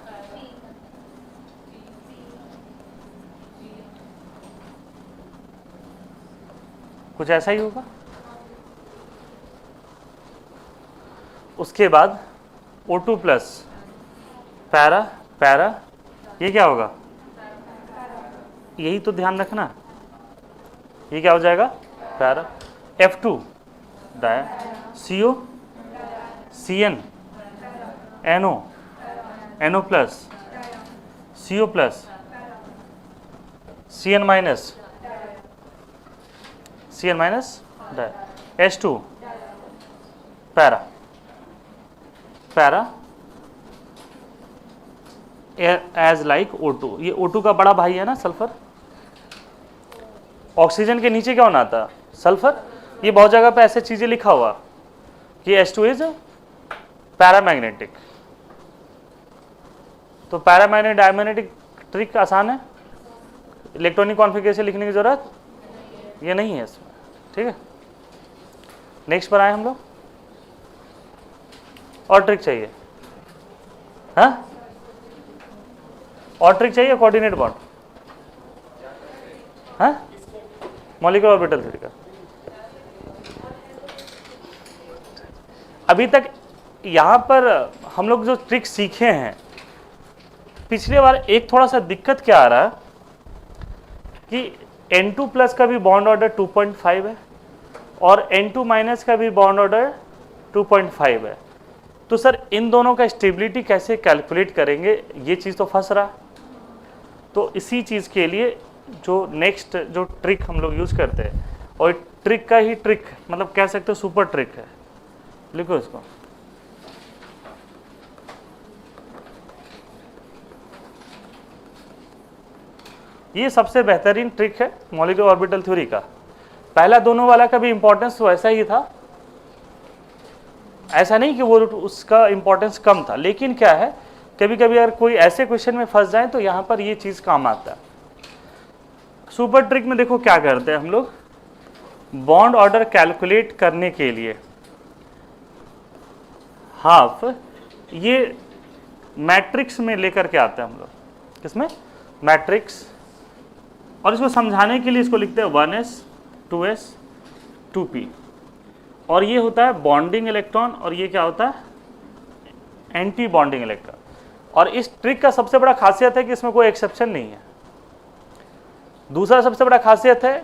कुछ ऐसा ही होगा। उसके बाद O2 प्लस पैरा पैरा, ये क्या होगा? यही तो ध्यान रखना, ये क्या हो जाएगा? Para. F2 dia, CO CN NO, NO plus, CO plus, CN minus, CN minus dia, H2 para, para as like O2। ये O2 का बड़ा भाई है ना सल्फर। ऑक्सीजन के नीचे क्या होना था? सल्फर। ये बहुत जगह पे ऐसे चीजें लिखा हुआ कि H2 इज पैरामैग्नेटिक। तो पैरामैग्नेटिक डायमैग्नेटिक ट्रिक आसान है, इलेक्ट्रॉनिक कॉन्फ़िगरेशन लिखने की जरूरत ये नहीं है इसमें, ठीक है। नेक्स्ट पर आए हम लोग। और ट्रिक चाहिए? हाँ, और ट्रिक चाहिए कोऑर्डिनेट बॉन्ड? हाँ, मॉलिक्यूलर ऑर्बिटल थ्योरी का। अभी तक यहां पर हम लोग जो ट्रिक सीखे हैं, पिछले बार एक थोड़ा सा दिक्कत क्या आ रहा है कि N2 प्लस का भी बॉन्ड ऑर्डर 2.5 है और N2 माइनस का भी बॉन्ड ऑर्डर 2.5 है। तो सर इन दोनों का स्टेबिलिटी कैसे कैलकुलेट करेंगे, ये चीज़ तो फंस रहा। तो इसी चीज़ के लिए जो नेक्स्ट जो ट्रिक हम लोग यूज़ करते हैं, और ट्रिक का ही ट्रिक मतलब कह सकते हो सुपर ट्रिक है, लिखो इसको। ये सबसे बेहतरीन ट्रिक है मॉलिक्यूलर ऑर्बिटल थ्योरी का। पहला दोनों वाला का भी इंपॉर्टेंस तो ऐसा ही था, ऐसा नहीं कि वो उसका इंपॉर्टेंस कम था, लेकिन क्या है कभी कभी अगर कोई ऐसे क्वेश्चन में फंस जाए तो यहाँ पर ये चीज़ काम आता है। सुपर ट्रिक में देखो क्या करते हैं हम लोग, बॉन्ड ऑर्डर कैलकुलेट करने के लिए हाफ ये मैट्रिक्स में लेकर के आते हैं हम लोग। किसमें? मैट्रिक्स। और इसको समझाने के लिए इसको लिखते हैं 1s 2s 2p। और ये होता है बॉन्डिंग इलेक्ट्रॉन और ये क्या होता है? Anti bonding electron. और इस ट्रिक का सबसे बड़ा खासियत है कि इसमें कोई एक्सेप्शन नहीं है। दूसरा सबसे बड़ा खासियत है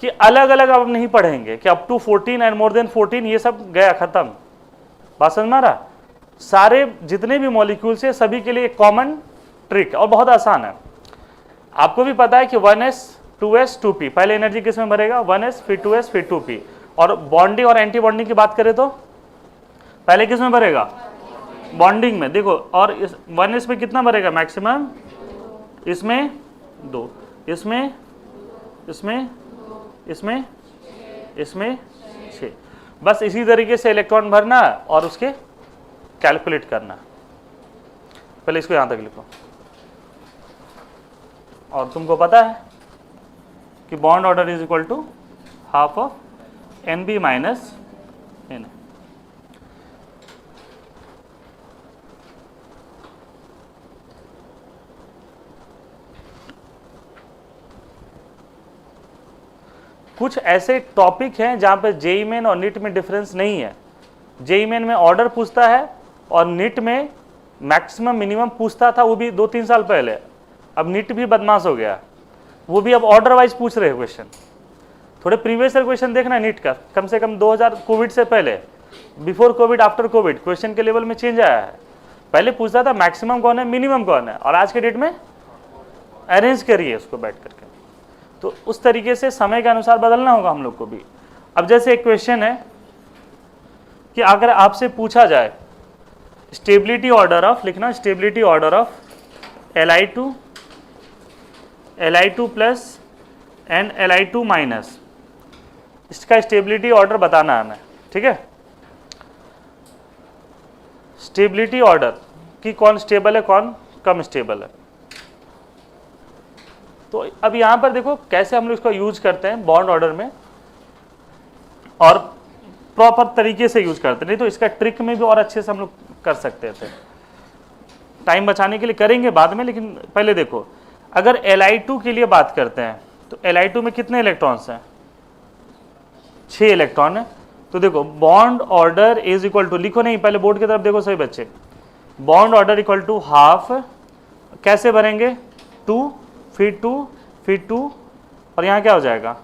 कि अलग अलग अब नहीं पढ़ेंगे कि up to 14 and more than 14 ये सब गया खत्म। बात समझ में आ रहा? सारे जितने भी मॉलिक्यूल्स है सभी के लिए एक कॉमन ट्रिक और बहुत आसान है। आपको भी पता है कि 1s 2s 2p, पहले एनर्जी किस में भरेगा? 1s फिर 2s फिर 2p। और बॉन्डिंग और एंटी बॉन्डिंग की बात करें तो पहले किस में भरेगा? बॉन्डिंग में। देखो और इस 1s में कितना भरेगा मैक्सिमम? इसमें 2, इसमें इसमें इसमें इसमें 6। बस इसी तरीके से इलेक्ट्रॉन भरना और उसके कैलकुलेट करना। पहले इसको यहां तक लिखो। और तुमको पता है कि bond order is equal to half of NB minus NA। कुछ ऐसे टॉपिक हैं जहां पे जेईई मेन और नीट में डिफरेंस नहीं है। जेईई मेन में ऑर्डर पूछता है और नीट में मैक्सिमम मिनिमम पूछता था, वो भी 2-3 साल पहले। अब नीट भी बदमाश हो गया, वो भी अब ऑर्डर वाइज पूछ रहे हैं क्वेश्चन। थोड़े प्रीवियस ईयर क्वेश्चन देखना नीट का, कम से कम 2000 कोविड से पहले, before Covid after Covid, question के लेवल में चेंज आया है। पहले पूछता था मैक्सिमम कौन है मिनिमम कौन है, और आज के डेट में अरेंज करिए उसको बैठ करके। तो उस तरीके से समय के अनुसार बदलना होगा हम लोग को भी। अब जैसे एक क्वेश्चन है कि अगर आपसे पूछा जाए स्टेबिलिटी ऑर्डर ऑफ, लिखना stability order of Li2 plus and Li2 minus, इसका स्टेबिलिटी ऑर्डर बताना है हमें, ठीक है। स्टेबिलिटी ऑर्डर कि कौन स्टेबल है कौन कम स्टेबल है। तो अब यहां पर देखो कैसे हम लोग इसको यूज करते हैं बॉन्ड ऑर्डर में, और प्रॉपर तरीके से यूज करते हैं। नहीं तो इसका ट्रिक में भी और अच्छे से हम लोग कर सकते थे। टाइम बचाने के लिए करेंगे बाद में, लेकिन पहले देखो अगर Li2 के लिए बात करते हैं तो Li2 में कितने इलेक्ट्रॉन्स हैं? 6 इलेक्ट्रॉन है। तो देखो bond order is equal to, लिखो नहीं पहले बोर्ड की तरफ देखो सही बच्चे, bond order equal to half, कैसे भरेंगे? 2 फिर 2 फिर 2 और यहाँ क्या हो जाएगा?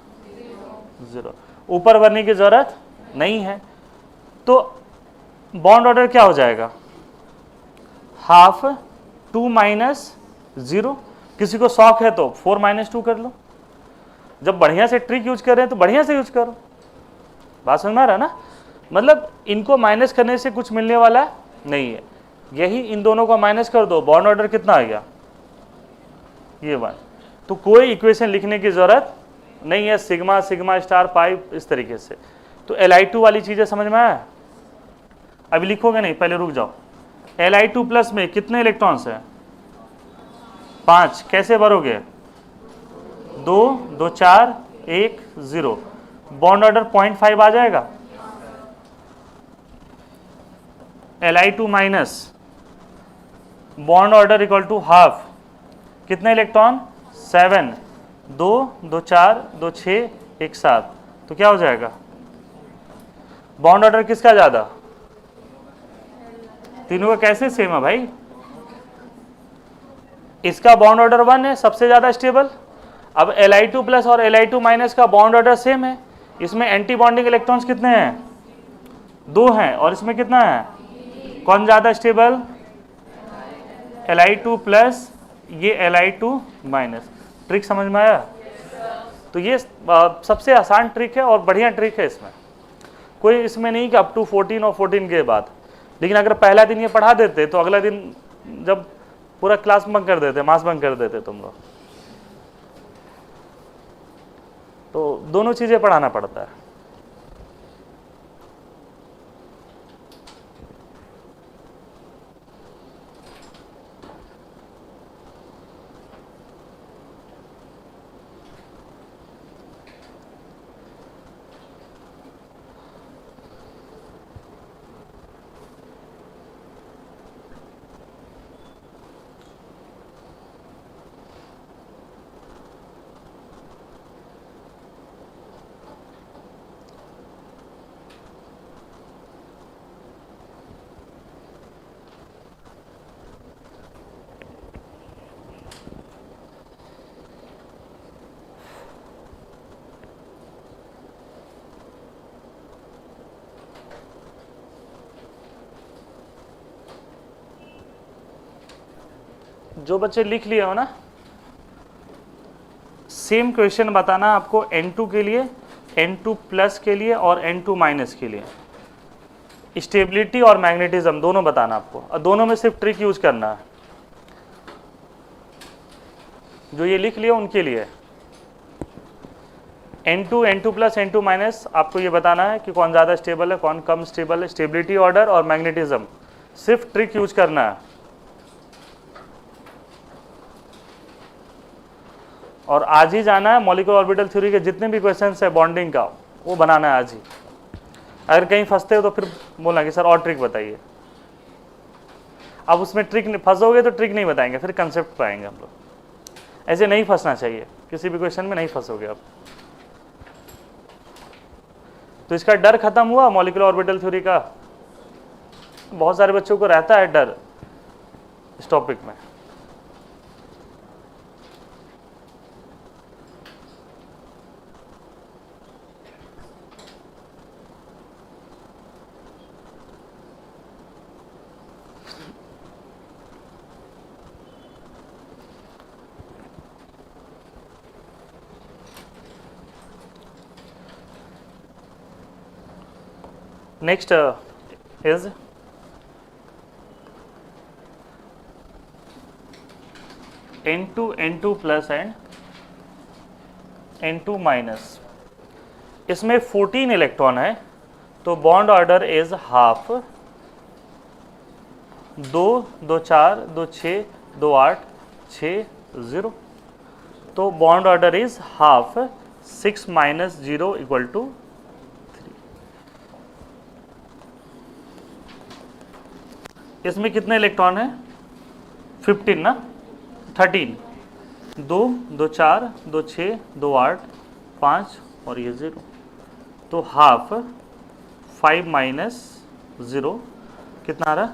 0। ऊपर भरने की जरूरत नहीं है। तो बॉन्ड ऑर्डर क्या हो जाएगा? Half 2 minus 0। किसी को शौक है तो 4 माइनस 2 कर लो। जब बढ़िया से ट्रिक यूज कर रहे हैं तो बढ़िया से यूज करो। बात समझ में आ रहा है ना? मतलब इनको माइनस करने से कुछ मिलने वाला नहीं है। यही इन दोनों को माइनस कर दो, बॉन्ड ऑर्डर कितना आ गया? ये 1। तो कोई इक्वेशन लिखने की जरूरत नहीं है, सिग्मा सिग्मा स्टार पाई इस तरीके से। तो Li2 वाली चीजें समझ में आया? अभी लिखोगे नहीं, पहले रुक जाओ। Li2 प्लस में कितने इलेक्ट्रॉन्स हैं? 5। कैसे भरोगे? 2 2 4 1 0। बॉन्ड ऑर्डर 0.5 आ जाएगा। Li2 minus bond order equal to half, कितने इलेक्ट्रॉन? 7 2 2 4 2 6 1 7। तो क्या हो जाएगा? बॉन्ड ऑर्डर किसका ज्यादा? तीनों का कैसे सेम है भाई? इसका बॉन्ड ऑर्डर 1 है, सबसे ज्यादा स्टेबल। अब Li2 प्लस और Li2 माइनस का बॉन्ड ऑर्डर सेम है। इसमें एंटी बॉन्डिंग इलेक्ट्रॉन्स कितने हैं? 2 हैं। और इसमें कितना है? कौन ज्यादा स्टेबल? Li2 प्लस, ये Li2 माइनस। ट्रिक समझ में आया? तो ये सबसे आसान ट्रिक है और बढ़िया ट्रिक है। इसमें कोई इसमें नहीं कि अप टू 14 और 14 के बाद। लेकिन अगर पहला दिन ये पढ़ा देते तो अगला दिन जब पूरा क्लास बंक कर देते, मास बंक कर देते तुम लोग। तो दोनों चीजें पढ़ाना पड़ता है। जो बच्चे लिख लिए हो ना, सेम क्वेश्चन बताना आपको N2 के लिए, N2 प्लस के लिए और N2 माइनस के लिए। स्टेबिलिटी और मैग्नेटिज्म दोनों बताना आपको, और दोनों में सिर्फ ट्रिक यूज करना है। जो ये लिख लिया उनके लिए N2 N2 plus N2 minus आपको ये बताना है कि कौन ज़्यादा स्टेबल है, कौन कम स्टेबल है। स्टेबिलिटी ऑर्डर और मैग्नेटिज्म सिर्फ ट्रिक यूज करना है। और आज ही जाना है मॉलिक्यूलर ऑर्बिटल थ्योरी के जितने भी क्वेश्चंस है बॉन्डिंग का, वो बनाना है आज ही। अगर कहीं फंसते हो तो फिर बोलना कि सर और ट्रिक बताइए। अब उसमें ट्रिक फंसोगे तो ट्रिक नहीं बताएंगे, फिर कंसेप्ट पाएंगे हम लोग। ऐसे नहीं फंसना चाहिए, किसी भी क्वेश्चन में नहीं फंसोगे आप। तो इसका डर खत्म हुआ मॉलिक्यूलर ऑर्बिटल थ्योरी का। बहुत सारे बच्चों को रहता है डर इस टॉपिक में। Next is N2 N2 plus and N2 minus. इसमें 14 इलेक्ट्रॉन है, तो बॉन्ड ऑर्डर इज हाफ। 2 2 4 2 6 2 8 6 0। तो bond order is half. 6 minus 0 equal to 3। इसमें कितने इलेक्ट्रॉन है? 15 ना, 13। 2 2 4 2 6 2 8 5 और ये 0। तो हाफ 5 माइनस 0 कितना आ रहा?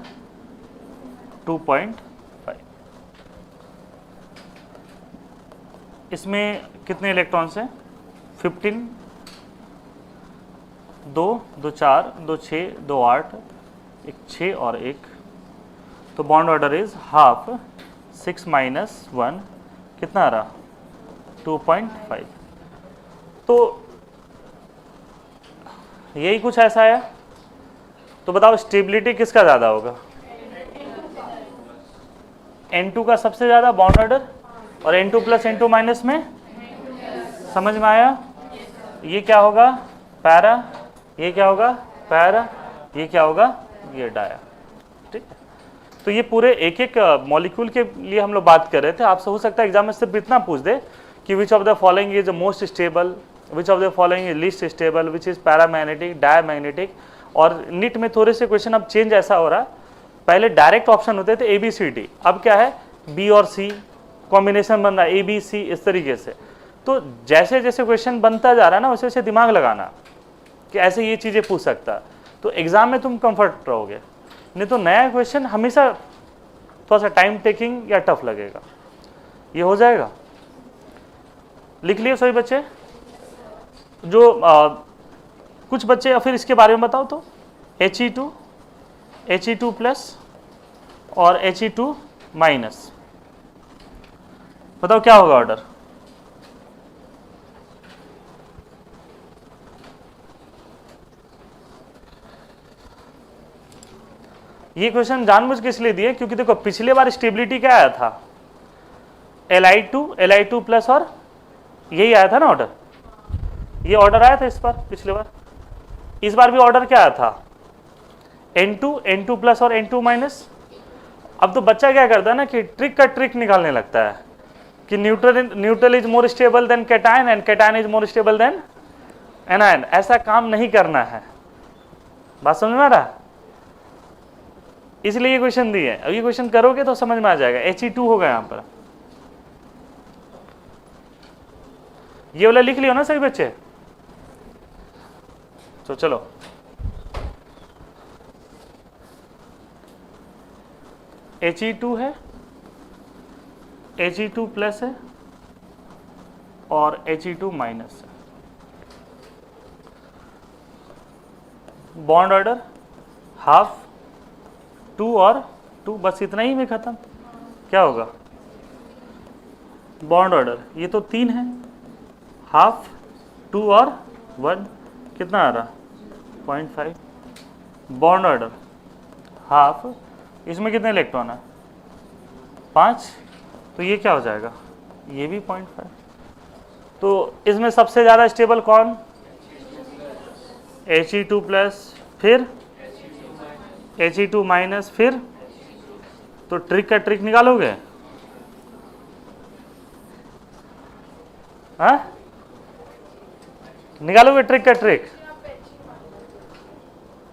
2.5। इसमें कितने इलेक्ट्रॉन्स हैं? 15। 2 2 4 2 6 2 8 1 6 और 1। तो bond order is half 6 minus 1 कितना आ रहा 2.5। तो यही कुछ ऐसा है। तो बताओ स्टेबिलिटी किसका ज़्यादा होगा? N2 का सबसे ज़्यादा बॉन्ड ऑर्डर, और N2 प्लस N2 माइनस में, समझ में आया? ये क्या होगा? पैरा, ये क्या होगा? पैरा, ये क्या होगा? ये डाया। ठीक है, तो ये पूरे एक एक मॉलिक्यूल के लिए हम लोग बात कर रहे थे। आपसे हो सकता है एग्जाम में सिर्फ इतना पूछ दे कि which of the following is most stable, which of the following is least stable, which is paramagnetic, diamagnetic. और नीट में थोड़े से क्वेश्चन अब चेंज ऐसा हो रहा है, पहले डायरेक्ट ऑप्शन होते थे ABCD, अब क्या है B और C कॉम्बिनेशन बन रहा है, ABC इस तरीके से। तो जैसे जैसे क्वेश्चन बनता जा रहा है ना, वैसे वैसे दिमाग लगाना कि ऐसे ये चीज़ें पूछ सकता है, तो एग्जाम में तुम कंफर्ट रहोगे। नहीं तो नया क्वेश्चन हमेशा थोड़ा सा टाइम टेकिंग या टफ लगेगा। ये हो जाएगा, लिख लिए सभी बच्चे? जो कुछ बच्चे, या फिर इसके बारे में बताओ तो, He2 प्लस और He2 माइनस, बताओ क्या होगा ऑर्डर? ये क्वेश्चन जानबूझ के इसलिए दिए क्योंकि देखो पिछले बार स्टेबिलिटी क्या आया था? Li2 प्लस, और यही आया था ना ऑर्डर, ये ऑर्डर आया था इस बार, पिछले बार। इस बार भी ऑर्डर क्या आया था? N2 प्लस और N2 माइनस। अब तो बच्चा क्या करता है ना कि ट्रिक का ट्रिक निकालने लगता है कि neutral is more stable then cation and cation is more stable then anion. ऐसा काम नहीं करना है, बात समझ में आ रहा है? इसलिए ये क्वेश्चन दिए है। अब ये क्वेश्चन करोगे तो समझ में आ जाएगा। He2 होगा यहां पर, ये वाला लिख लियो ना सभी बच्चे? तो चलो, He2 है, He2 प्लस है और He2 माइनस है। बॉन्ड ऑर्डर हाफ 2 और 2, बस इतना ही में खत्म। क्या होगा बॉन्ड ऑर्डर? ये तो 3 है, हाफ 2 और 1 कितना आ रहा 0.5। बॉन्ड ऑर्डर हाफ, इसमें कितने इलेक्ट्रॉन है 5, तो ये क्या हो जाएगा? ये भी 0.5। तो इसमें सबसे ज़्यादा स्टेबल कौन? He2 प्लस, फिर He2 माइनस, फिर तो ट्रिक का ट्रिक निकालोगे? हाँ, निकालोगे ट्रिक का ट्रिक?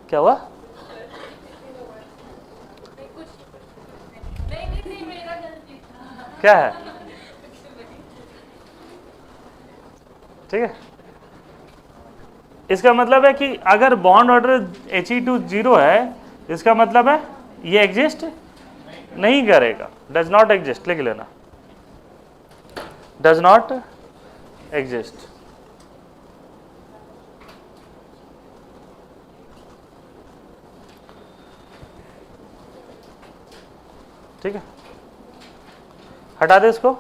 क्या हुआ? क्या है? ठीक है, इसका मतलब है कि अगर बॉन्ड ऑर्डर He2 0 है, इसका मतलब है ये एग्जिस्ट नहीं करेगा, डज नॉट एग्जिस्ट, लिख लेना, डज नॉट एग्जिस्ट। ठीक है, हटा दे इसको।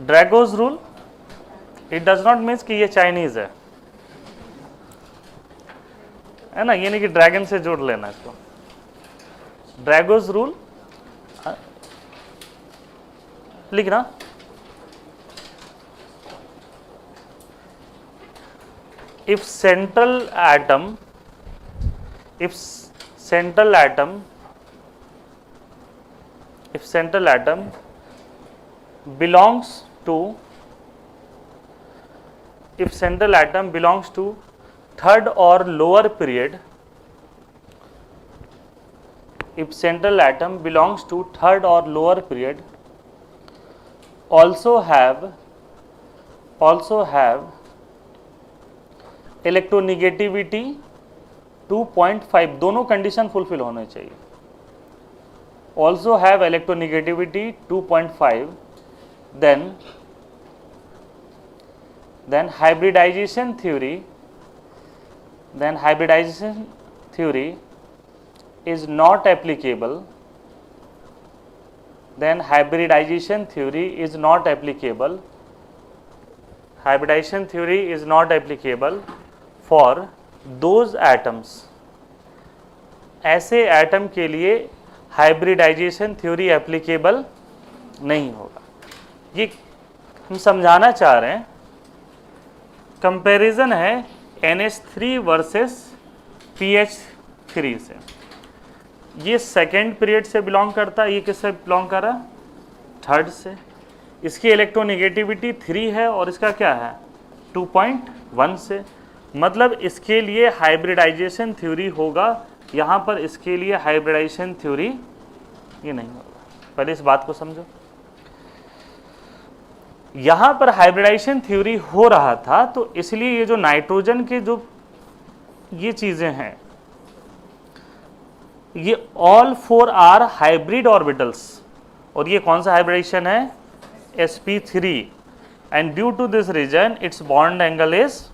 ड्रैगोज rule, it does not means कि ये चाइनीज है ना, ये नहीं कि ड्रैगन से जोड़ लेना इसको। ड्रैगोज रूल लिखना, if central atom belongs to third or lower period, also have electronegativity 2.5, दोनों कंडीशन फुलफिल होने चाहिए। Also have electronegativity 2.5, then hybridization theory is not applicable. Then hybridization theory is not applicable. Hybridization theory is not applicable for those atoms. ऐसे एटम के लिए हाइब्रिडाइजेशन थ्योरी एप्लीकेबल नहीं होगा। ये हम समझाना चाह रहे हैं, कंपैरिजन है NH3 वर्सेस PH3 से। ये सेकेंड पीरियड से बिलोंग करता है, ये किससे बिलोंग कर रहा है? थर्ड से। इसकी इलेक्ट्रोनिगेटिविटी 3 है और इसका क्या है? 2.1 से। मतलब इसके लिए हाइब्रिडाइजेशन थ्योरी होगा, यहाँ पर इसके लिए हाइब्रिडाइजेशन थ्योरी ये नहीं होगा। पहले इस बात को समझो। यहाँ पर हाइब्रिडाइजेशन थ्योरी हो रहा था तो इसलिए ये जो नाइट्रोजन के जो ये चीजें हैं, ये ऑल 4 आर हाइब्रिड ऑर्बिटल्स। और ये कौन सा हाइब्रिडेशन है? sp3, and due to this reason it's bond angle is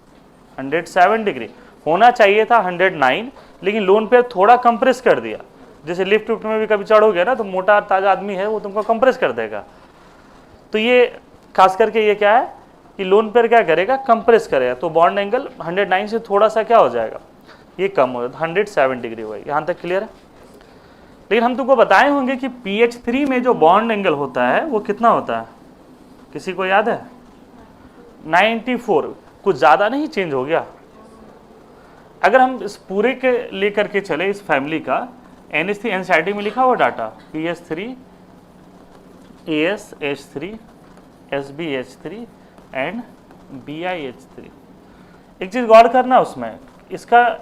107 degree. होना चाहिए था 109, लेकिन लोन पेयर थोड़ा कंप्रेस कर दिया। जैसे लिफ्ट में भी कभी चढ़ोगे ना तो मोटा ताजा आदमी है वो तुमको कंप्रेस कर देगा। तो ये खास करके ये क्या है कि लोन पेयर क्या करेगा? कंप्रेस करेगा, तो बॉन्ड एंगल 109 से थोड़ा सा क्या हो जाएगा? ये कम हो जाएगा, 107 डिग्री होगा। यहाँ तक क्लियर है? लेकिन हम तुमको बताए होंगे कि PH3 में जो बॉन्ड एंगल होता है वो कितना होता है? किसी को याद है? 94। कुछ ज़्यादा नहीं चेंज हो गया। अगर हम इस पूरे के लेकर के चले इस फैमिली का, NH3 एनसीईआरटी में लिखा हुआ data PH3 ASH3 SBH3 and BIH3। एक चीज़ गौर करना उसमें, इसका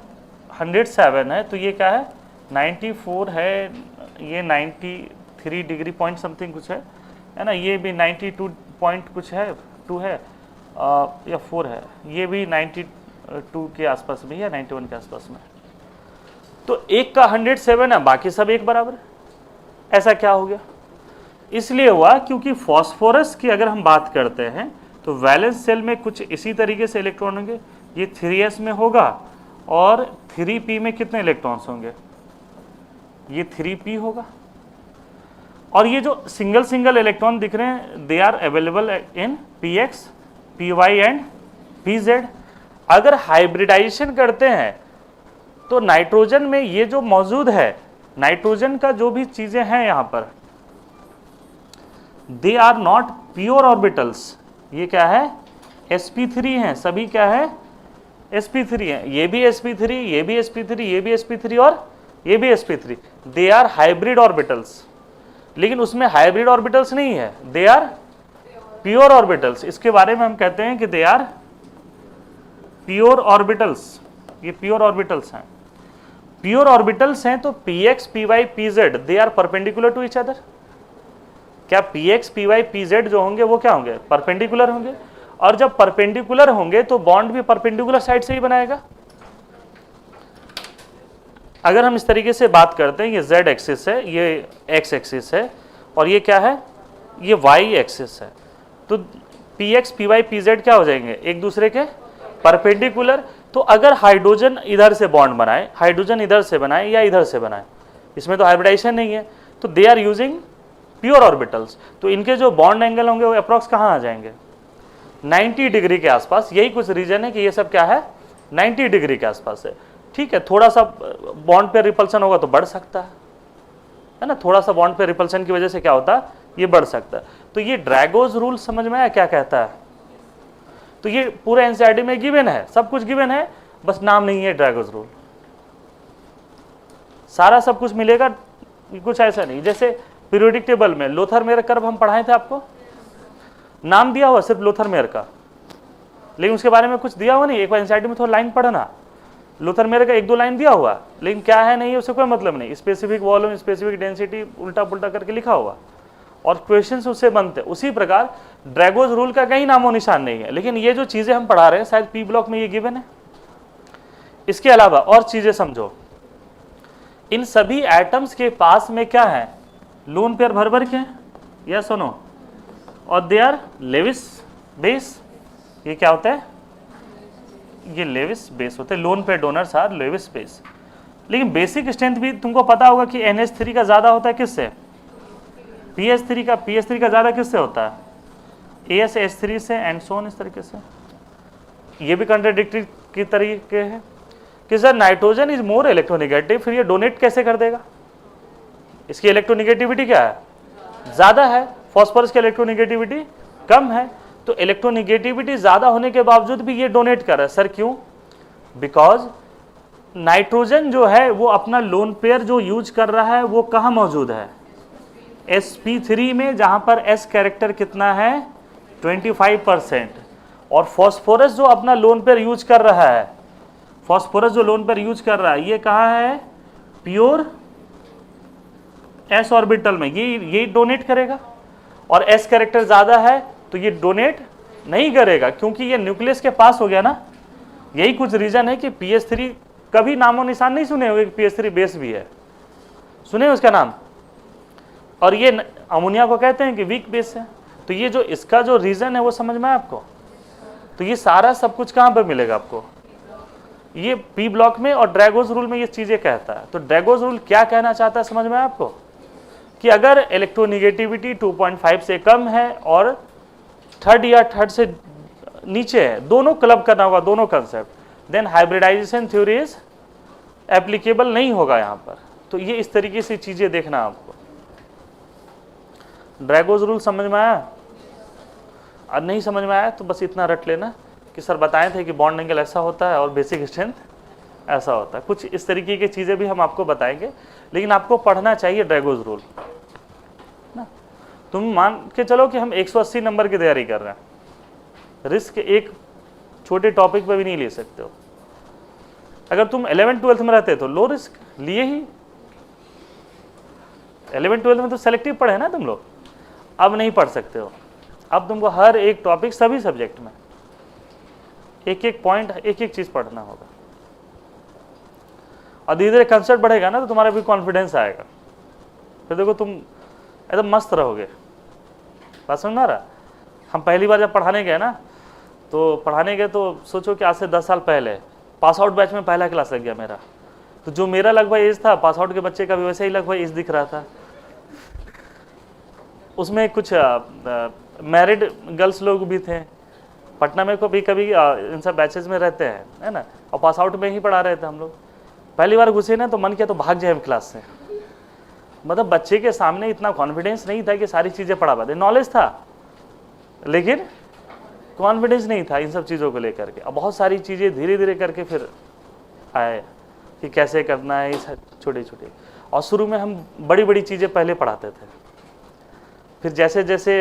107 है तो ये क्या है? 94 है, ये 93 डिग्री पॉइंट समथिंग कुछ है ना? ये भी 92 पॉइंट कुछ है, 2 है या 4 है, ये भी 92 के आसपास में या 91 के आसपास में। तो एक का 107 है, बाकी सब एक बराबर है। ऐसा क्या हो गया? इसलिए हुआ क्योंकि फॉस्फोरस की अगर हम बात करते हैं तो वैलेंस सेल में कुछ इसी तरीके से इलेक्ट्रॉन होंगे। ये 3s में होगा और 3p में कितने इलेक्ट्रॉन्स होंगे? ये 3p होगा। और ये जो सिंगल सिंगल इलेक्ट्रॉन दिख रहे हैं they are available in px, py and pz। अगर हाइब्रिडाइजेशन करते हैं तो नाइट्रोजन में ये जो मौजूद है, नाइट्रोजन का जो भी चीजें हैं यहाँ पर, they are not pure orbitals. ये क्या है? sp3 हैं, सभी क्या है? sp3 हैं। ये भी sp3, ये भी sp3, ये भी sp3 और ये भी sp3। They are hybrid orbitals. लेकिन उसमें हाइब्रिड ऑर्बिटल्स नहीं है, दे आर प्योर ऑर्बिटल्स। इसके बारे में हम कहते हैं कि दे आर प्योर ऑर्बिटल्स। ये प्योर ऑर्बिटल्स हैं। प्योर ऑर्बिटल्स हैं तो px, py, pz they are perpendicular to each other. क्या px, py, pz जो होंगे वो क्या होंगे? परपेंडिकुलर होंगे। और जब परपेंडिकुलर होंगे तो बॉन्ड भी परपेंडिकुलर साइड से ही बनाएगा। अगर हम इस तरीके से बात करते हैं, ये z एक्सिस है, ये x एक्सिस है और ये क्या है? ये y एक्सिस है। तो px, py, pz क्या हो जाएंगे? एक दूसरे के परपेंडिकुलर। तो अगर हाइड्रोजन इधर से बॉन्ड बनाए, हाइड्रोजन इधर से बनाए या इधर से बनाए, इसमें तो हाइब्रिडाइजेशन नहीं है, तो they are using pure orbitals. तो इनके जो बॉन्ड एंगल होंगे वो अप्रॉक्स कहाँ आ जाएंगे? 90 डिग्री के आसपास। यही कुछ रीजन है कि ये सब क्या है? 90 डिग्री के आसपास है। ठीक है, थोड़ा सा बॉन्ड पे रिपल्सन होगा तो बढ़ सकता है ना? थोड़ा सा बॉन्ड पे रिपल्सन की वजह से क्या होता है? ये बढ़ सकता है। तो ये ड्रैगोज रूल समझ में आया क्या कहता है? तो ये पूरा एनसीईआरटी में गिवन है, सब कुछ गिवन है, बस नाम नहीं है ड्रैगोज रूल। सारा सब कुछ मिलेगा, कुछ ऐसा नहीं। जैसे पीरियोडिक टेबल में लोथर-मेयर कर्व हम पढ़ाए थे, आपको नाम दिया हुआ सिर्फ लोथर-मेयर का, लेकिन उसके बारे में कुछ दिया हुआ नहीं। एक बार एनसीईआरटी में थोड़ा लाइन पढ़ना, लोथर-मेयर का 1-2 लाइन दिया हुआ, लेकिन क्या है नहीं है उससे कोई मतलब नहीं। स्पेसिफिक वॉल्यूम, स्पेसिफिक डेंसिटी उल्टा पुल्टा करके लिखा हुआ और क्वेश्चंस उससे बनते। उसी प्रकार ड्रैगोज रूल का कहीं नामो निशान नहीं है। लेकिन ये जो चीजें हम पढ़ा रहे हैं शायद पी ब्लॉक में ये गिवन है, इसके अलावा और चीजें समझो, इन सभी एटम्स के पास में क्या है, लोन पेयर भर भर के हैं, या सुनो, और दे आर लेविस बेस। ये क्या होता है, ये लेविस बेस होते हैं, lone pair donors are Lewis base. लेकिन बेसिक स्ट्रेंथ भी तुमको पता होगा कि NH3 का ज्यादा होता है किससे, PH3 का। PH3 का ज्यादा किससे होता है, ASH3 से, एंड सो ऑन, इस तरीके से। ये भी कंट्राडिक्टरी की तरीके है कि sir nitrogen is more electronegative, फिर ये डोनेट कैसे कर देगा, इसकी इलेक्ट्रोनेगेटिविटी क्या है, ज्यादा है, फॉस्फोरस की इलेक्ट्रोनेगेटिविटी कम है। तो इलेक्ट्रोनेगेटिविटी ज्यादा होने के बावजूद भी ये डोनेट कर रहा है। सर क्यों, बिकॉज नाइट्रोजन जो है वो अपना लोन पेयर जो यूज कर रहा है वो कहाँ मौजूद है, sp3 में, जहां पर s कैरेक्टर कितना है 25%। और फॉस्फोरस जो अपना लोन पेयर यूज कर रहा है, फॉस्फोरस जो लोन पेयर यूज कर रहा है, ये कहाँ है, प्योर s ऑर्बिटल में, ये डोनेट करेगा। और s कैरेक्टर ज्यादा है तो ये डोनेट नहीं करेगा, क्योंकि ये न्यूक्लियस के पास हो गया ना। यही कुछ रीजन है कि PH3 कभी नामो निशान नहीं सुने होंगे कि PH3 बेस भी है, सुने उसका नाम। और ये अमोनिया को कहते हैं कि वीक बेस है। तो ये जो इसका जो रीजन है वो समझ में आया आपको। तो ये सारा सब कुछ कहाँ पर मिलेगा आपको, ये P ब्लॉक में और ड्रैगोज रूल में ये चीजें कहता है। तो ड्रैगोज रूल क्या कहना चाहता है समझ में आया आपको, कि अगर इलेक्ट्रोनिगेटिविटी 2.5 से कम है और थर्ड या थर्ड से नीचे है, दोनों क्लब करना होगा, दोनों concept, then hybridization theory is applicable नहीं होगा यहाँ पर। तो ये इस तरीके से चीजें देखना आपको। ड्रैगोज रूल समझ में आया, और नहीं समझ में आया तो बस इतना रट लेना कि सर बताए थे कि बॉन्ड एंगल ऐसा होता है और बेसिक स्ट्रेंथ ऐसा होता है। कुछ इस तरीके की चीजें भी हम आपको बताएंगे, लेकिन आपको पढ़ना चाहिए ड्रैगोज रूल ना। तुम मान के चलो कि हम 180 नंबर की तैयारी कर रहे हैं, रिस्क एक छोटे टॉपिक पे भी नहीं ले सकते हो। अगर तुम 11th-12th में रहते तो लो रिस्क लिए ही। 11th-12th में तो सेलेक्टिव पढ़े ना तुम लोग, अब नहीं पढ़ सकते हो। अब तुमको हर एक टॉपिक, सभी सब्जेक्ट में एक एक पॉइंट, एक एक चीज पढ़ना होगा। और धीरे धीरे कंसेप्ट बढ़ेगा ना तो तुम्हारा भी कॉन्फिडेंस आएगा, फिर देखो तुम एकदम मस्त रहोगे। बात समझ में आ रहा। हम पहली बार जब पढ़ाने गए ना, तो पढ़ाने गए तो सोचो कि आज से 10 साल पहले पास आउट बैच में पहला क्लास लग गया मेरा। तो जो मेरा लगभग एज था, पास आउट के बच्चे का भी वैसे ही लगभग एज दिख रहा था। उसमें कुछ मैरिड गर्ल्स लोग भी थे, पटना में कभी कभी इन सब बैचेज में रहते हैं, है ना, और पास आउट में ही पढ़ा रहे थे हम लोग। पहली बार घुसे ना तो मन किया तो भाग जाए क्लास से। मतलब बच्चे के सामने इतना कॉन्फिडेंस नहीं था कि सारी चीज़ें पढ़ा पाते। नॉलेज था लेकिन कॉन्फिडेंस नहीं था इन सब चीज़ों को लेकर के। अब बहुत सारी चीज़ें धीरे धीरे करके फिर आए कि कैसे करना है, ये छोटे छोटे। और शुरू में हम बड़ी बड़ी चीज़ें पहले पढ़ाते थे, फिर जैसे जैसे